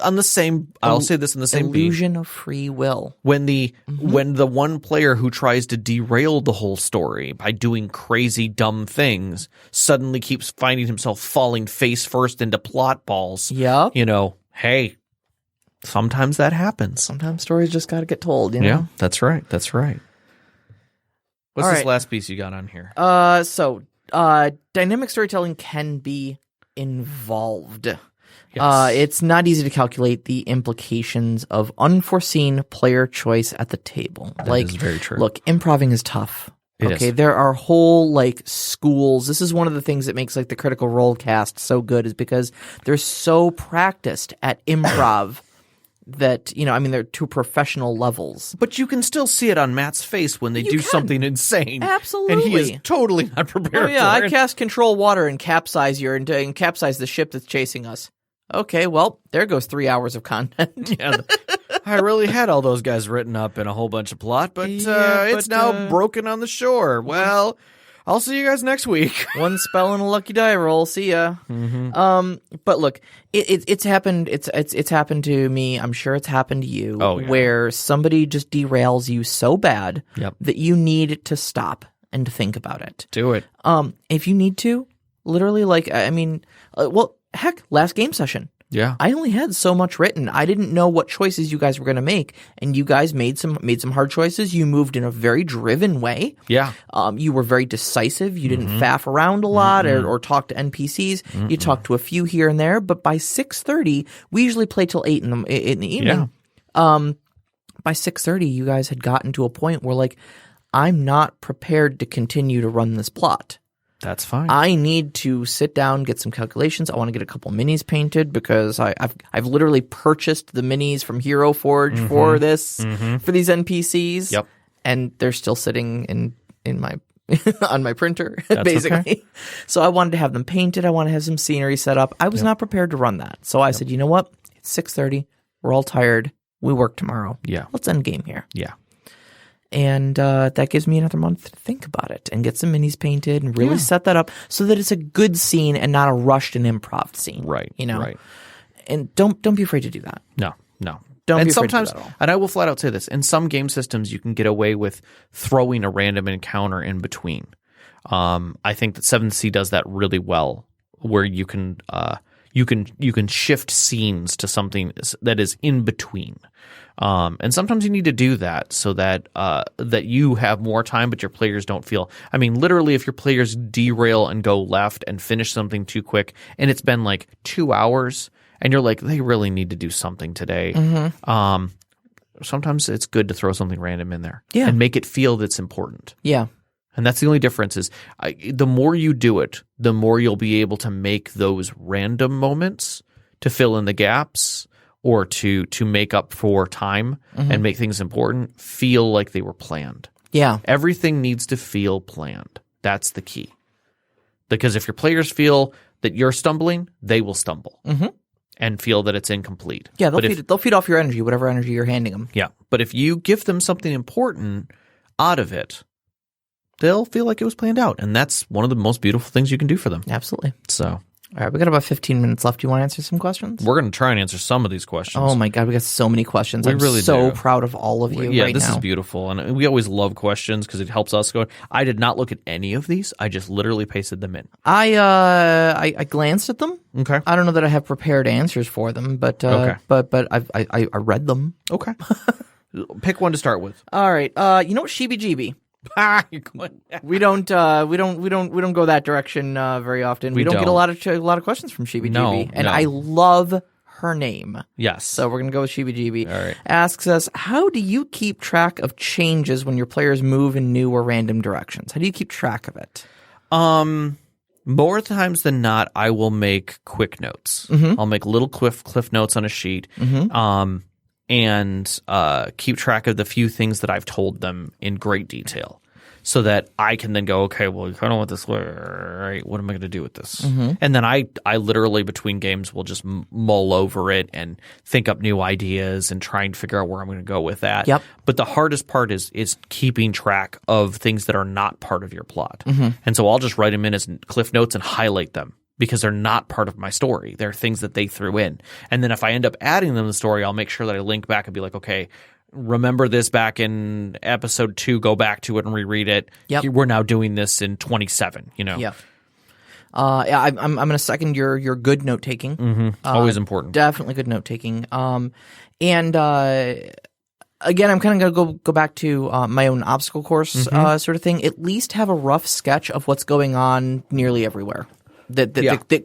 On the same, I'll say this in the same illusion of free will. When the one player who tries to derail the whole story by doing crazy dumb things suddenly keeps finding himself falling face first into plot balls. Yeah. Hey, sometimes that happens. Sometimes stories just got to get told. Yeah, that's right. What's all this right. last piece you got on here? So dynamic storytelling can be involved. Yes. It's not easy to calculate the implications of unforeseen player choice at the table. That is very true. Look, improving is tough. It is. There are whole schools. This is one of the things that makes the Critical Role cast so good is because they're so practiced at improv that, you know, I mean, they're to professional levels. But you can still see it on Matt's face when they do something insane. Absolutely. And he is totally not prepared for it. I cast control water and capsize the ship that's chasing us. Okay, well, there goes 3 hours of content. Yeah, I really had all those guys written up in a whole bunch of plot, but it's now broken on the shore. Well, I'll see you guys next week. One spell and a lucky die roll. See ya. Mm-hmm. But look, it's happened. It's happened to me. I'm sure it's happened to you. Oh, yeah. Where somebody just derails you so bad Yep. that you need to stop and think about it. Do it. If you need to, literally, heck, last game session. Yeah. I only had so much written. I didn't know what choices you guys were going to make, and you guys made some hard choices. You moved in a very driven way. Yeah. You were very decisive. You didn't faff around a lot or talk to NPCs. You talked to a few here and there, but by 6:30, we usually play till 8 in the evening. Yeah. By 6:30, you guys had gotten to a point where, like, I'm not prepared to continue to run this plot. That's fine. I need to sit down, get some calculations. I want to get a couple minis painted because I've literally purchased the minis from Hero Forge for these NPCs. Yep. And they're still sitting in my on my printer, That's basically. Okay. So I wanted to have them painted. I want to have some scenery set up. I was not prepared to run that. So I said, you know what? It's 6:30. We're all tired. We work tomorrow. Yeah. Let's end game here. Yeah. And that gives me another month to think about it and get some minis painted and really set that up so that it's a good scene and not a rushed and improv scene. Right. You know? Right. And don't be afraid to do that. No. Don't and be afraid sometimes, to do that at all. and I will flat out say this, in some game systems you can get away with throwing a random encounter in between. I think that 7th Sea does that really well, where you can shift scenes to something that is in between. And sometimes you need to do that so that that you have more time, but your players don't feel. I mean, literally, if your players derail and go left and finish something too quick, and it's been like 2 hours, and you're like, they really need to do something today. Sometimes it's good to throw something random in there and make it feel that's important. Yeah. And that's the only difference is the more you do it, the more you'll be able to make those random moments to fill in the gaps or to make up for time and make things important feel like they were planned. Yeah. Everything needs to feel planned. That's the key. Because if your players feel that you're stumbling, they will stumble and feel that it's incomplete. Yeah, they'll feed off your energy, whatever energy you're handing them. Yeah. But if you give them something important out of it, they'll feel like it was planned out. And that's one of the most beautiful things you can do for them. Absolutely. So, all right, we got about 15 minutes left. Do you want to answer some questions? we're going to try and answer some of these questions. Oh my God, we got so many questions. We I'm really so do. proud of all of you right now. Yeah, this is beautiful. And we always love questions because it helps us go. I did not look at any of these. I just literally pasted them in. I glanced at them. Okay. I don't know that I have prepared answers for them, but Okay. but I read them. Okay. Pick one to start with. All right. You know what, Sheebie-Jeebie? We don't go that direction very often. We don't get a lot of questions from Sheebie-Jeebie, No. I love her name. Yes. So we're gonna go with Sheebie-Jeebie. All right. Asks us, how do you keep track of changes when your players move in new or random directions? How do you keep track of it? More times than not, I will make quick notes. I'll make little cliff notes on a sheet. And keep track of the few things that I've told them in great detail so that I can then go, okay, well, you kind of want this way, right? What am I going to do with this? And then I literally between games will just mull over it and think up new ideas and try and figure out where I'm going to go with that. Yep. But the hardest part is keeping track of things that are not part of your plot. And so I'll just write them in as cliff notes and highlight them, because they're not part of my story. They're things that they threw in. And then if I end up adding them to the story, I'll make sure that I link back and be like, okay, remember this back in episode 2, go back to it and reread it. Yep. We're now doing this in 27, you know? Yeah. I'm going to second your good note taking. Always important. Definitely good note taking. Again, I'm kind of going to go back to my own obstacle course sort of thing. At least have a rough sketch of what's going on nearly everywhere that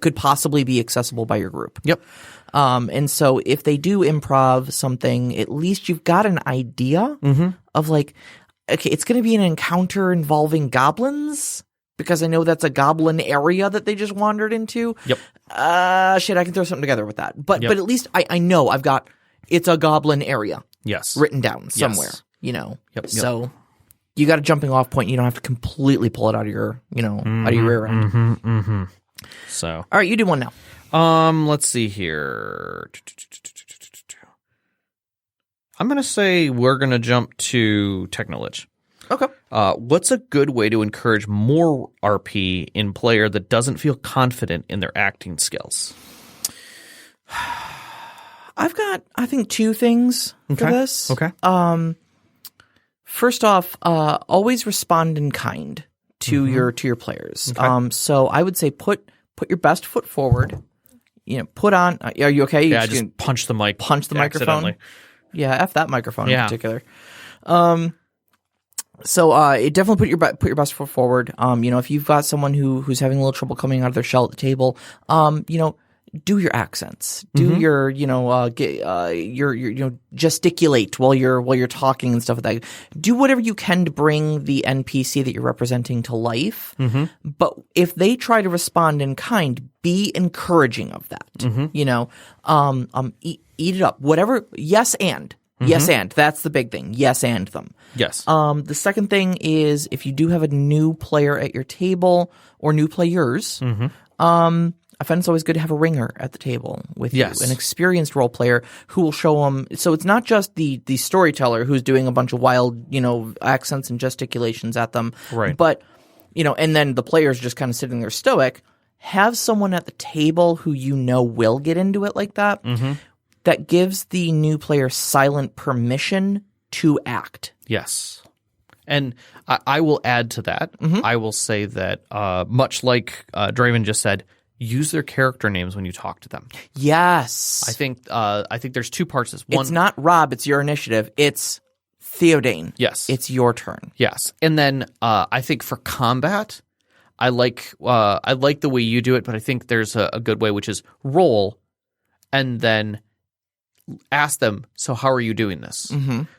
could possibly be accessible by your group. Yep. And so if they do improv something, at least you've got an idea of like, okay, it's going to be an encounter involving goblins because I know that's a goblin area that they just wandered into. Yep. Shit, I can throw something together with that. But at least I know I've got it's a goblin area. Yes. Written down somewhere, Yep. So you got a jumping off point. You don't have to completely pull it out of your, out of your rear end. So. All right, you do one now. Let's see here. I'm going to say we're going to jump to Technolich. Okay. What's a good way to encourage more RP in player that doesn't feel confident in their acting skills? I've got, I think, 2 things for this. Okay. First off, always respond in kind to your players. Okay. So I would say put your best foot forward. Put on. Are you okay? Yeah, just punch the mic. Punch the microphone. Yeah, F that microphone in particular. So it definitely put your best foot forward. If you've got someone who's having a little trouble coming out of their shell at the table, do your accents, do your gesticulate while you're talking and stuff like that. Do whatever you can to bring the NPC that you're representing to life. But if they try to respond in kind, be encouraging of that. Eat it up. Whatever. Yes, and. Yes, and. That's the big thing. Yes, and them. Yes. The second thing is if you do have a new player at your table or new players, I find it's always good to have a ringer at the table with you, an experienced role player who will show them. So it's not just the storyteller who's doing a bunch of wild, accents and gesticulations at them. Right. But, and then the player's just kind of sitting there stoic. Have someone at the table who will get into it like that. That gives the new player silent permission to act. Yes. And I will add to that. I will say that much like Draven just said, use their character names when you talk to them. Yes. I think there's 2 parts to this. One, it's not Rob, it's your initiative. It's Theodane. Yes. It's your turn. Yes. And then I think for combat, I like the way you do it, but I think there's a good way, which is roll and then ask them, so how are you doing this?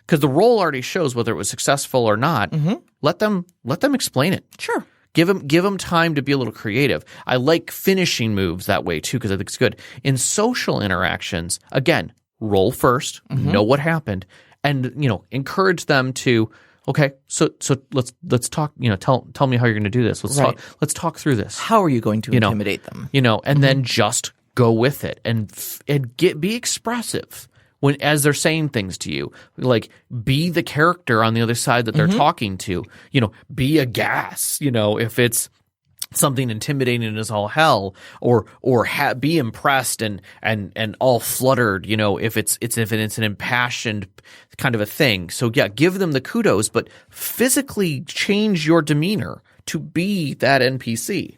Because the roll already shows whether it was successful or not. Let them explain it. Sure. Give them time to be a little creative. I like finishing moves that way too because I think it's good. In social interactions, again, roll first, know what happened, and encourage them to. Okay, so let's talk. Tell me how you're going to do this. Let's talk through this. How are you going to intimidate them? And then just go with it and be expressive as they're saying things to you. Like, be the character on the other side that they're talking to. Be a gas. If it's something intimidating as all hell, or be impressed and all fluttered. If it's an impassioned kind of a thing. So yeah, give them the kudos, but physically change your demeanor to be that NPC.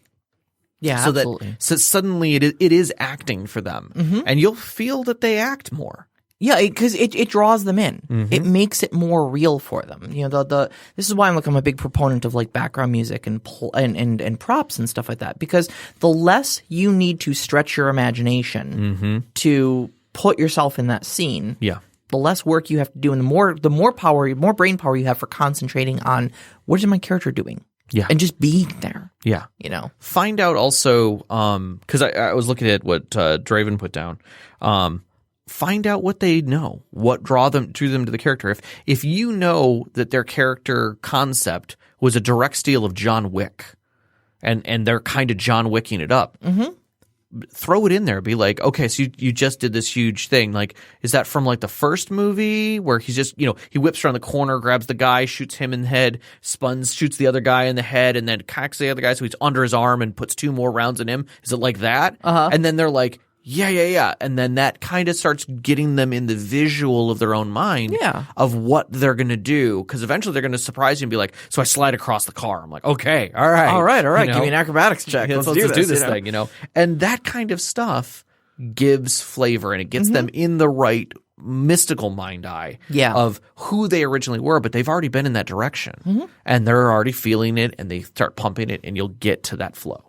Yeah, so absolutely. So suddenly it is acting for them, and you'll feel that they act more. Yeah, because it draws them in. It makes it more real for them. This is why I'm a big proponent of like background music and props and stuff like that. Because the less you need to stretch your imagination to put yourself in that scene, the less work you have to do, and the more brain power you have for concentrating on what is my character doing. Yeah. And just being there. Yeah. Find out also, because I was looking at what Draven put down. Find out what they know, what drew them to the character. If you know that their character concept was a direct steal of John Wick, and they're kind of John Wicking it up, throw it in there. Be like, okay, so you just did this huge thing. Like, is that from like the first movie where he's just, he whips around the corner, grabs the guy, shoots him in the head, shoots the other guy in the head, and then cocks the other guy so he's under his arm and puts 2 more rounds in him? Is it like that? And then they're like, yeah. And then that kind of starts getting them in the visual of their own mind of what they're going to do. Because eventually they're going to surprise you and be like, so I slide across the car. I'm like, okay, all right. Give me an acrobatics check. Let's do this thing, And that kind of stuff gives flavor, and it gets them in the right mystical mind eye of who they originally were, but they've already been in that direction. And they're already feeling it, and they start pumping it, and you'll get to that flow.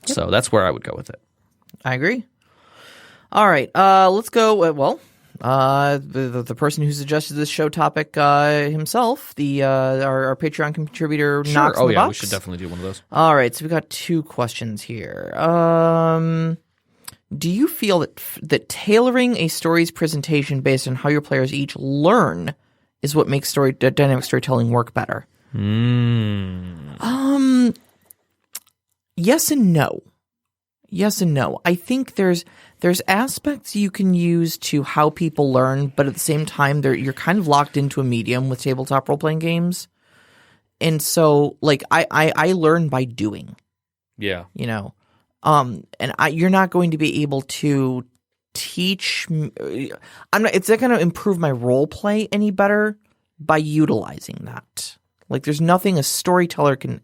So that's where I would go with it. I agree. All right, let's go. The person who suggested this show topic himself, our Patreon contributor, Knox in the Box. We should definitely do one of those. All right, so we got 2 questions here. do you feel that tailoring a story's presentation based on how your players each learn is what makes dynamic storytelling work better? Yes and no. Yes and no. I think there's aspects you can use to how people learn, but at the same time, you're kind of locked into a medium with tabletop role-playing games. And so, like, I learn by doing. Yeah. You know? You're not going to be able to teach it's not going to improve my role play any better by utilizing that. Like, there's nothing a storyteller can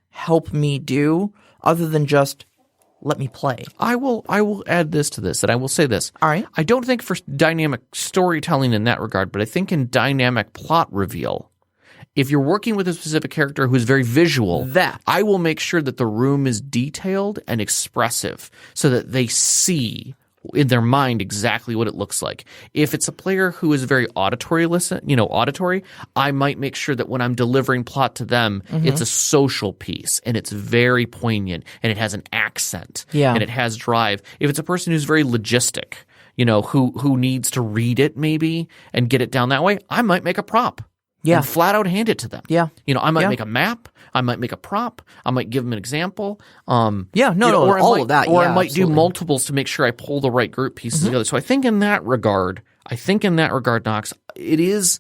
help me do other than just let me play. I will add this to this, and I will say this. All right. I don't think for dynamic storytelling in that regard, but I think in dynamic plot reveal, if you're working with a specific character who's very visual, I will make sure that the room is detailed and expressive so that they see in their mind exactly what it looks like. If it's a player who is very auditory, I might make sure that when I'm delivering plot to them, it's a social piece and it's very poignant and it has an accent and it has drive. If it's a person who's very logistic, who needs to read it maybe and get it down that way, I might make a prop. Yeah. And flat out hand it to them. Yeah. I might make a map. I might make a prop. I might give them an example. All of that. Or I might do multiples to make sure I pull the right group pieces together. So I think in that regard, Knox, it is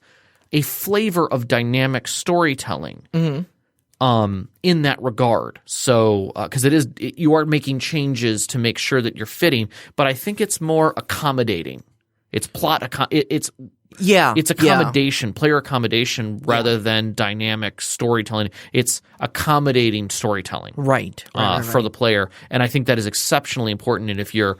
a flavor of dynamic storytelling in that regard. So, because you are making changes to make sure that you're fitting, but I think it's more accommodating. It's it's accommodation, player accommodation, rather than dynamic storytelling. It's accommodating storytelling, right. For the player, and I think that is exceptionally important. And if you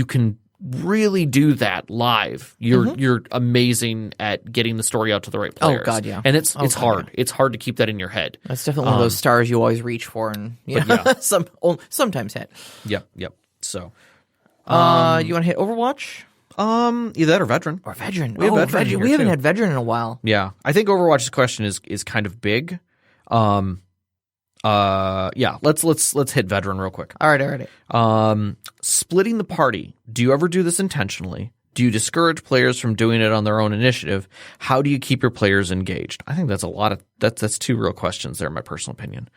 can really do that live, you're amazing at getting the story out to the right players. Oh God, yeah. And it's hard. Yeah. It's hard to keep that in your head. That's definitely one of those stars you always reach for, and sometimes hit. Yep. So, you want to hit Overwatch? Either that or Veteran. We have Veteran. We haven't had Veteran in a while. Yeah. I think Overwatch's question is kind of big. Let's hit Veteran real quick. All right. Splitting the party. Do you ever do this intentionally? Do you discourage players from doing it on their own initiative? How do you keep your players engaged? I think that's that's two real questions there, in my personal opinion.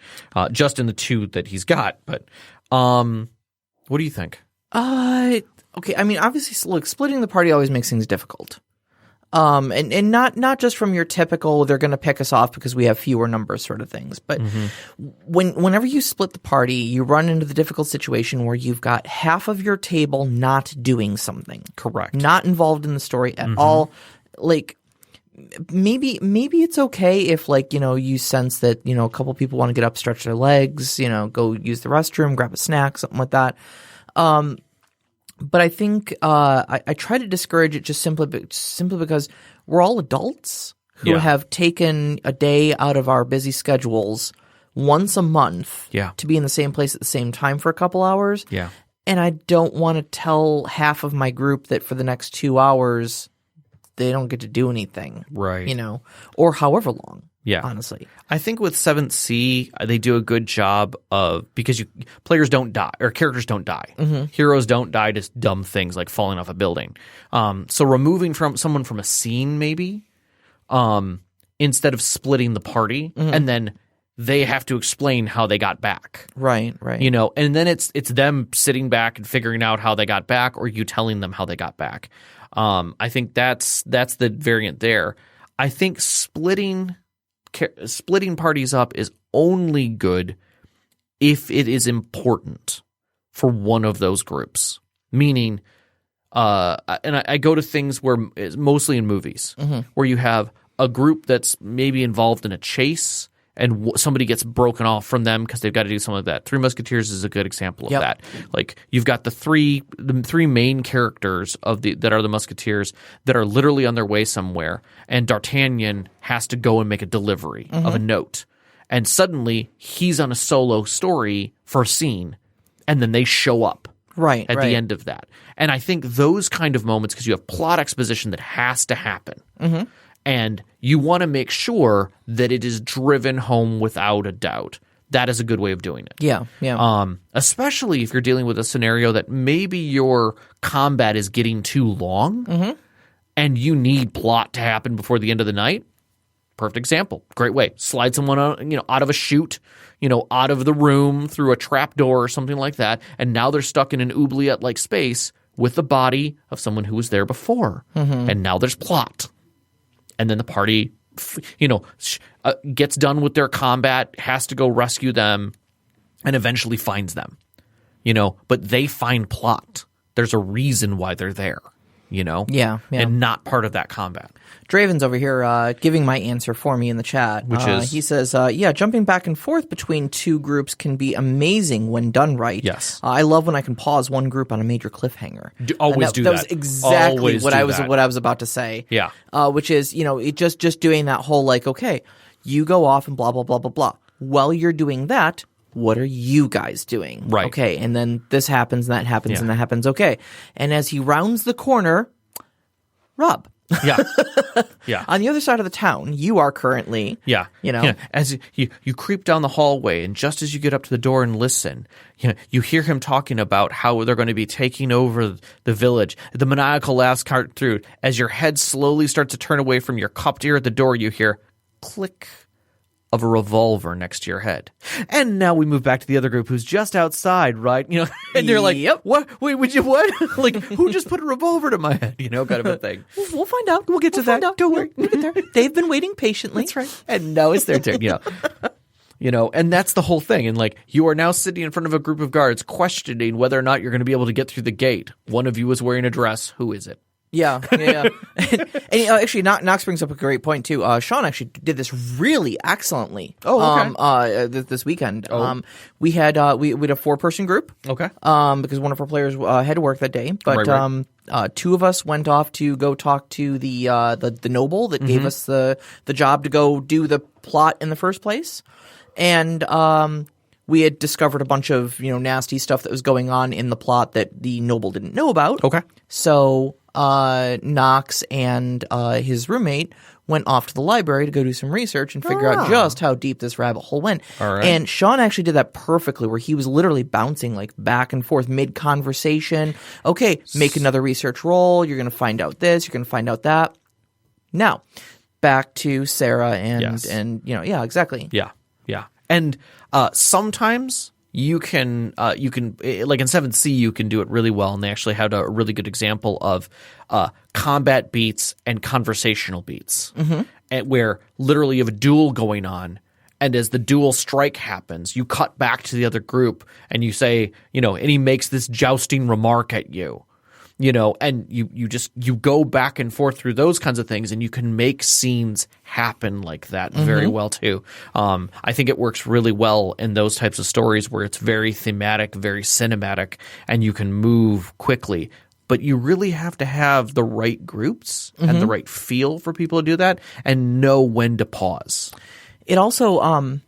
Just in the two that he's got, but what do you think? Okay, I mean, obviously, look, splitting the party always makes things difficult. And not just from your typical, they're going to pick us off because we have fewer numbers sort of things. But whenever you split the party, you run into the difficult situation where you've got half of your table not doing something. Correct. Not involved in the story at all. Like, maybe it's okay if, like, you sense that, a couple people want to get up, stretch their legs, go use the restroom, grab a snack, something like that. But I think I try to discourage it just simply because we're all adults who have taken a day out of our busy schedules once a month to be in the same place at the same time for a couple hours. Yeah. And I don't want to tell half of my group that for the next 2 hours they don't get to do anything. Right. Or however long. Yeah. Honestly. I think with 7th Sea, they do a good job of, because players don't die, or characters don't die. Heroes don't die to dumb things like falling off a building. So removing someone from a scene maybe, instead of splitting the party, and then they have to explain how they got back. Right. And then it's them sitting back and figuring out how they got back, or you telling them how they got back. I think that's the variant there. I think splitting parties up is only good if it is important for one of those groups. Meaning, and I go to things where mostly in movies, where you have a group that's maybe involved in a chase and somebody gets broken off from them because they've got to do something like that. Three Musketeers is a good example of that. Like, you've got the three main characters that are the Musketeers that are literally on their way somewhere, and D'Artagnan has to go and make a delivery of a note. And suddenly he's on a solo story for a scene, and then they show up at the end of that. And I think those kind of moments, because you have plot exposition that has to happen, and you want to make sure that it is driven home without a doubt that is a good way of doing it. Yeah, yeah. Especially if you're dealing with a scenario that maybe your combat is getting too long and you need plot to happen before the end of the night. Perfect example. Great way. Slide someone out, out of a chute, out of the room through a trap door or something like that, and now they're stuck in an oubliette-like space with the body of someone who was there before. And now there's plot. And then the party, gets done with their combat, has to go rescue them, and eventually finds them. But they find plot. There's a reason why they're there. Yeah. And not part of that combat. Draven's over here giving my answer for me in the chat. Which is? He says, jumping back and forth between two groups can be amazing when done right. Yes. I love when I can pause one group on a major cliffhanger. Always do that. That was exactly Always what do I was that. what I was about to say. Yeah. Which is, it just doing that whole okay, you go off and blah blah blah blah blah. While you're doing that, what are you guys doing? Right. Okay, and then this happens, and that happens, and that happens. Okay, and as he rounds the corner, Rob. Yeah. Yeah. On the other side of the town, you are currently. Yeah. As you creep down the hallway, and just as you get up to the door and listen, you hear him talking about how they're going to be taking over the village. The maniacal laughs cart through. As your head slowly starts to turn away from your cupped ear at the door, you hear click of a revolver next to your head. And now we move back to the other group who's just outside, right? And they're like, Yep. What? Wait, would you what? Who just put a revolver to my head? Kind of a thing. We'll find out. We'll get to that. Don't worry. We'll get there. They've been waiting patiently. That's right. And now it's their turn. And that's the whole thing. And you are now sitting in front of a group of guards questioning whether or not you're going to be able to get through the gate. One of you is wearing a dress. Who is it? Yeah. and actually, Knox brings up a great point too. Sean actually did this really excellently. Oh, okay. This weekend, we had a 4-person group. Okay. Because one of our players had to work that day, but right. 2 of us went off to go talk to the noble that gave us the job to go do the plot in the first place, and we had discovered a bunch of nasty stuff that was going on in the plot that the noble didn't know about. Okay. So Knox and his roommate went off to the library to go do some research and figure out just how deep this rabbit hole went. All right. And Sean actually did that perfectly, where he was literally bouncing back and forth mid-conversation. Okay, make another research roll. You're going to find out this. You're going to find out that. Now, back to Sarah and yeah, exactly. Yeah. Yeah. And sometimes you can like in 7th Sea, you can do it really well, and they actually had a really good example of combat beats and conversational beats, where literally you have a duel going on, and as the duel strike happens, you cut back to the other group, and you say, and he makes this jousting remark at you. And you go back and forth through those kinds of things, and you can make scenes happen like that very well too. I think it works really well in those types of stories where it's very thematic, very cinematic, and you can move quickly. But you really have to have the right groups and the right feel for people to do that, and know when to pause. It also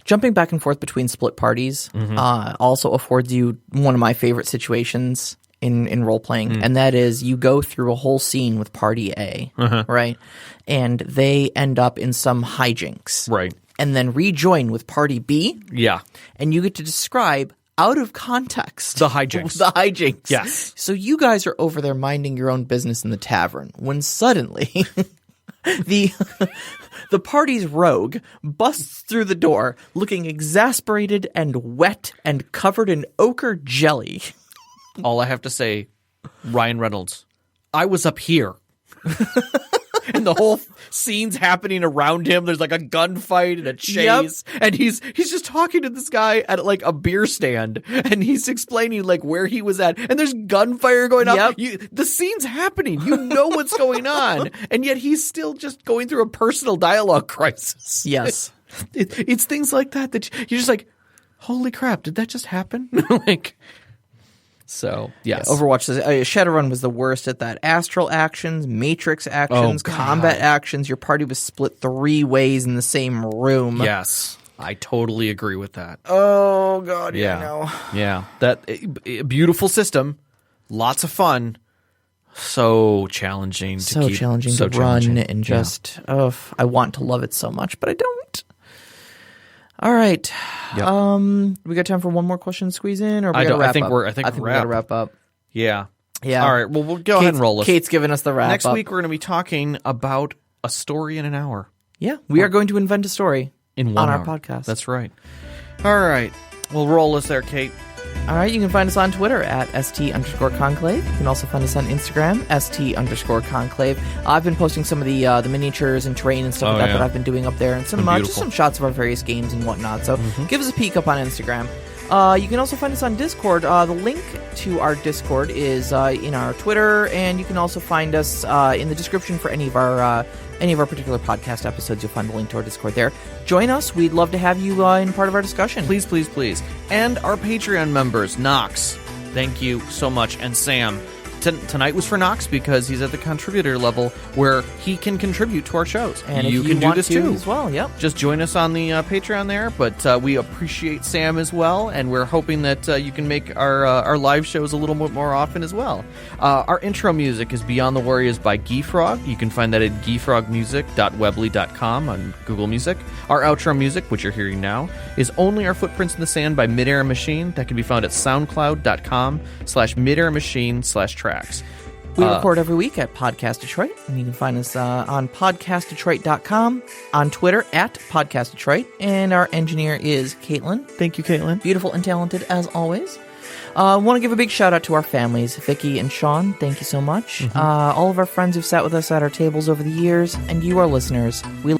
jumping back and forth between split parties also affords you one of my favorite situations in role-playing, and that is you go through a whole scene with party A, right? And they end up in some hijinks. Right. And then rejoin with party B. Yeah. And you get to describe out of context the hijinks. The hijinks. Yes. So you guys are over there minding your own business in the tavern when suddenly the party's rogue busts through the door looking exasperated and wet and covered in ochre jelly. All I have to say, Ryan Reynolds, I was up here. And the whole scene's happening around him. There's a gunfight and a chase. Yep. And he's just talking to this guy at a beer stand. And he's explaining where he was at. And there's gunfire going on. The scene's happening. You know what's going on. And yet he's still just going through a personal dialogue crisis. Yes. It's things like that you're just holy crap, did that just happen? So, yes. Yeah, Overwatch says Shadowrun was the worst at that. Astral actions, Matrix actions, combat actions. Your party was split 3 ways in the same room. Yes. I totally agree with that. Oh, God. Yeah. I know. Yeah. That beautiful system. Lots of fun. So challenging to keep. So challenging to run and just, I want to love it so much, but I don't. All right. Yep. We got time for one more question to squeeze in, or we I think we gotta wrap up. Yeah. Yeah. All right. Well, we'll go ahead and roll this. Kate's giving us the wrap. Next week, we're going to be talking about a story in an hour. Yeah. We are going to invent a story in 1 on hour. our podcast. That's right. All right. We'll roll this there, Kate. All right. You can find us on Twitter at @ST_Conclave. You can also find us on Instagram, ST_Conclave. I've been posting some of the miniatures and terrain and stuff like that I've been doing up there, and some just some shots of our various games and whatnot. So give us a peek up on Instagram. You can also find us on Discord. The link to our Discord is in our Twitter, and you can also find us in the description for any of our particular podcast episodes. You'll find the link to our Discord there. Join us. We'd love to have you in part of our discussion. Please, please, please. And our Patreon members, Knox, thank you so much, and Sam. Tonight was for Knox because he's at the contributor level where he can contribute to our shows. And you can do this too as well. Yep. Just join us on the Patreon there. But we appreciate Sam as well, and we're hoping that you can make our live shows a little bit more often as well. Our intro music is Beyond the Warriors by Geefrog. You can find that at geefrogmusic.weebly.com on Google Music. Our outro music, which you're hearing now, is Only Our Footprints in the Sand by Midair Machine. That can be found at soundcloud.com/midairmachine/track. We record every week at Podcast Detroit, and you can find us on podcastdetroit.com, on Twitter at Podcast Detroit, and our engineer is Caitlin. Thank you, Caitlin. Beautiful and talented as always. I want to give a big shout out to our families, Vicky and Sean. Thank you so much. All of our friends who've sat with us at our tables over the years, and you, our listeners. We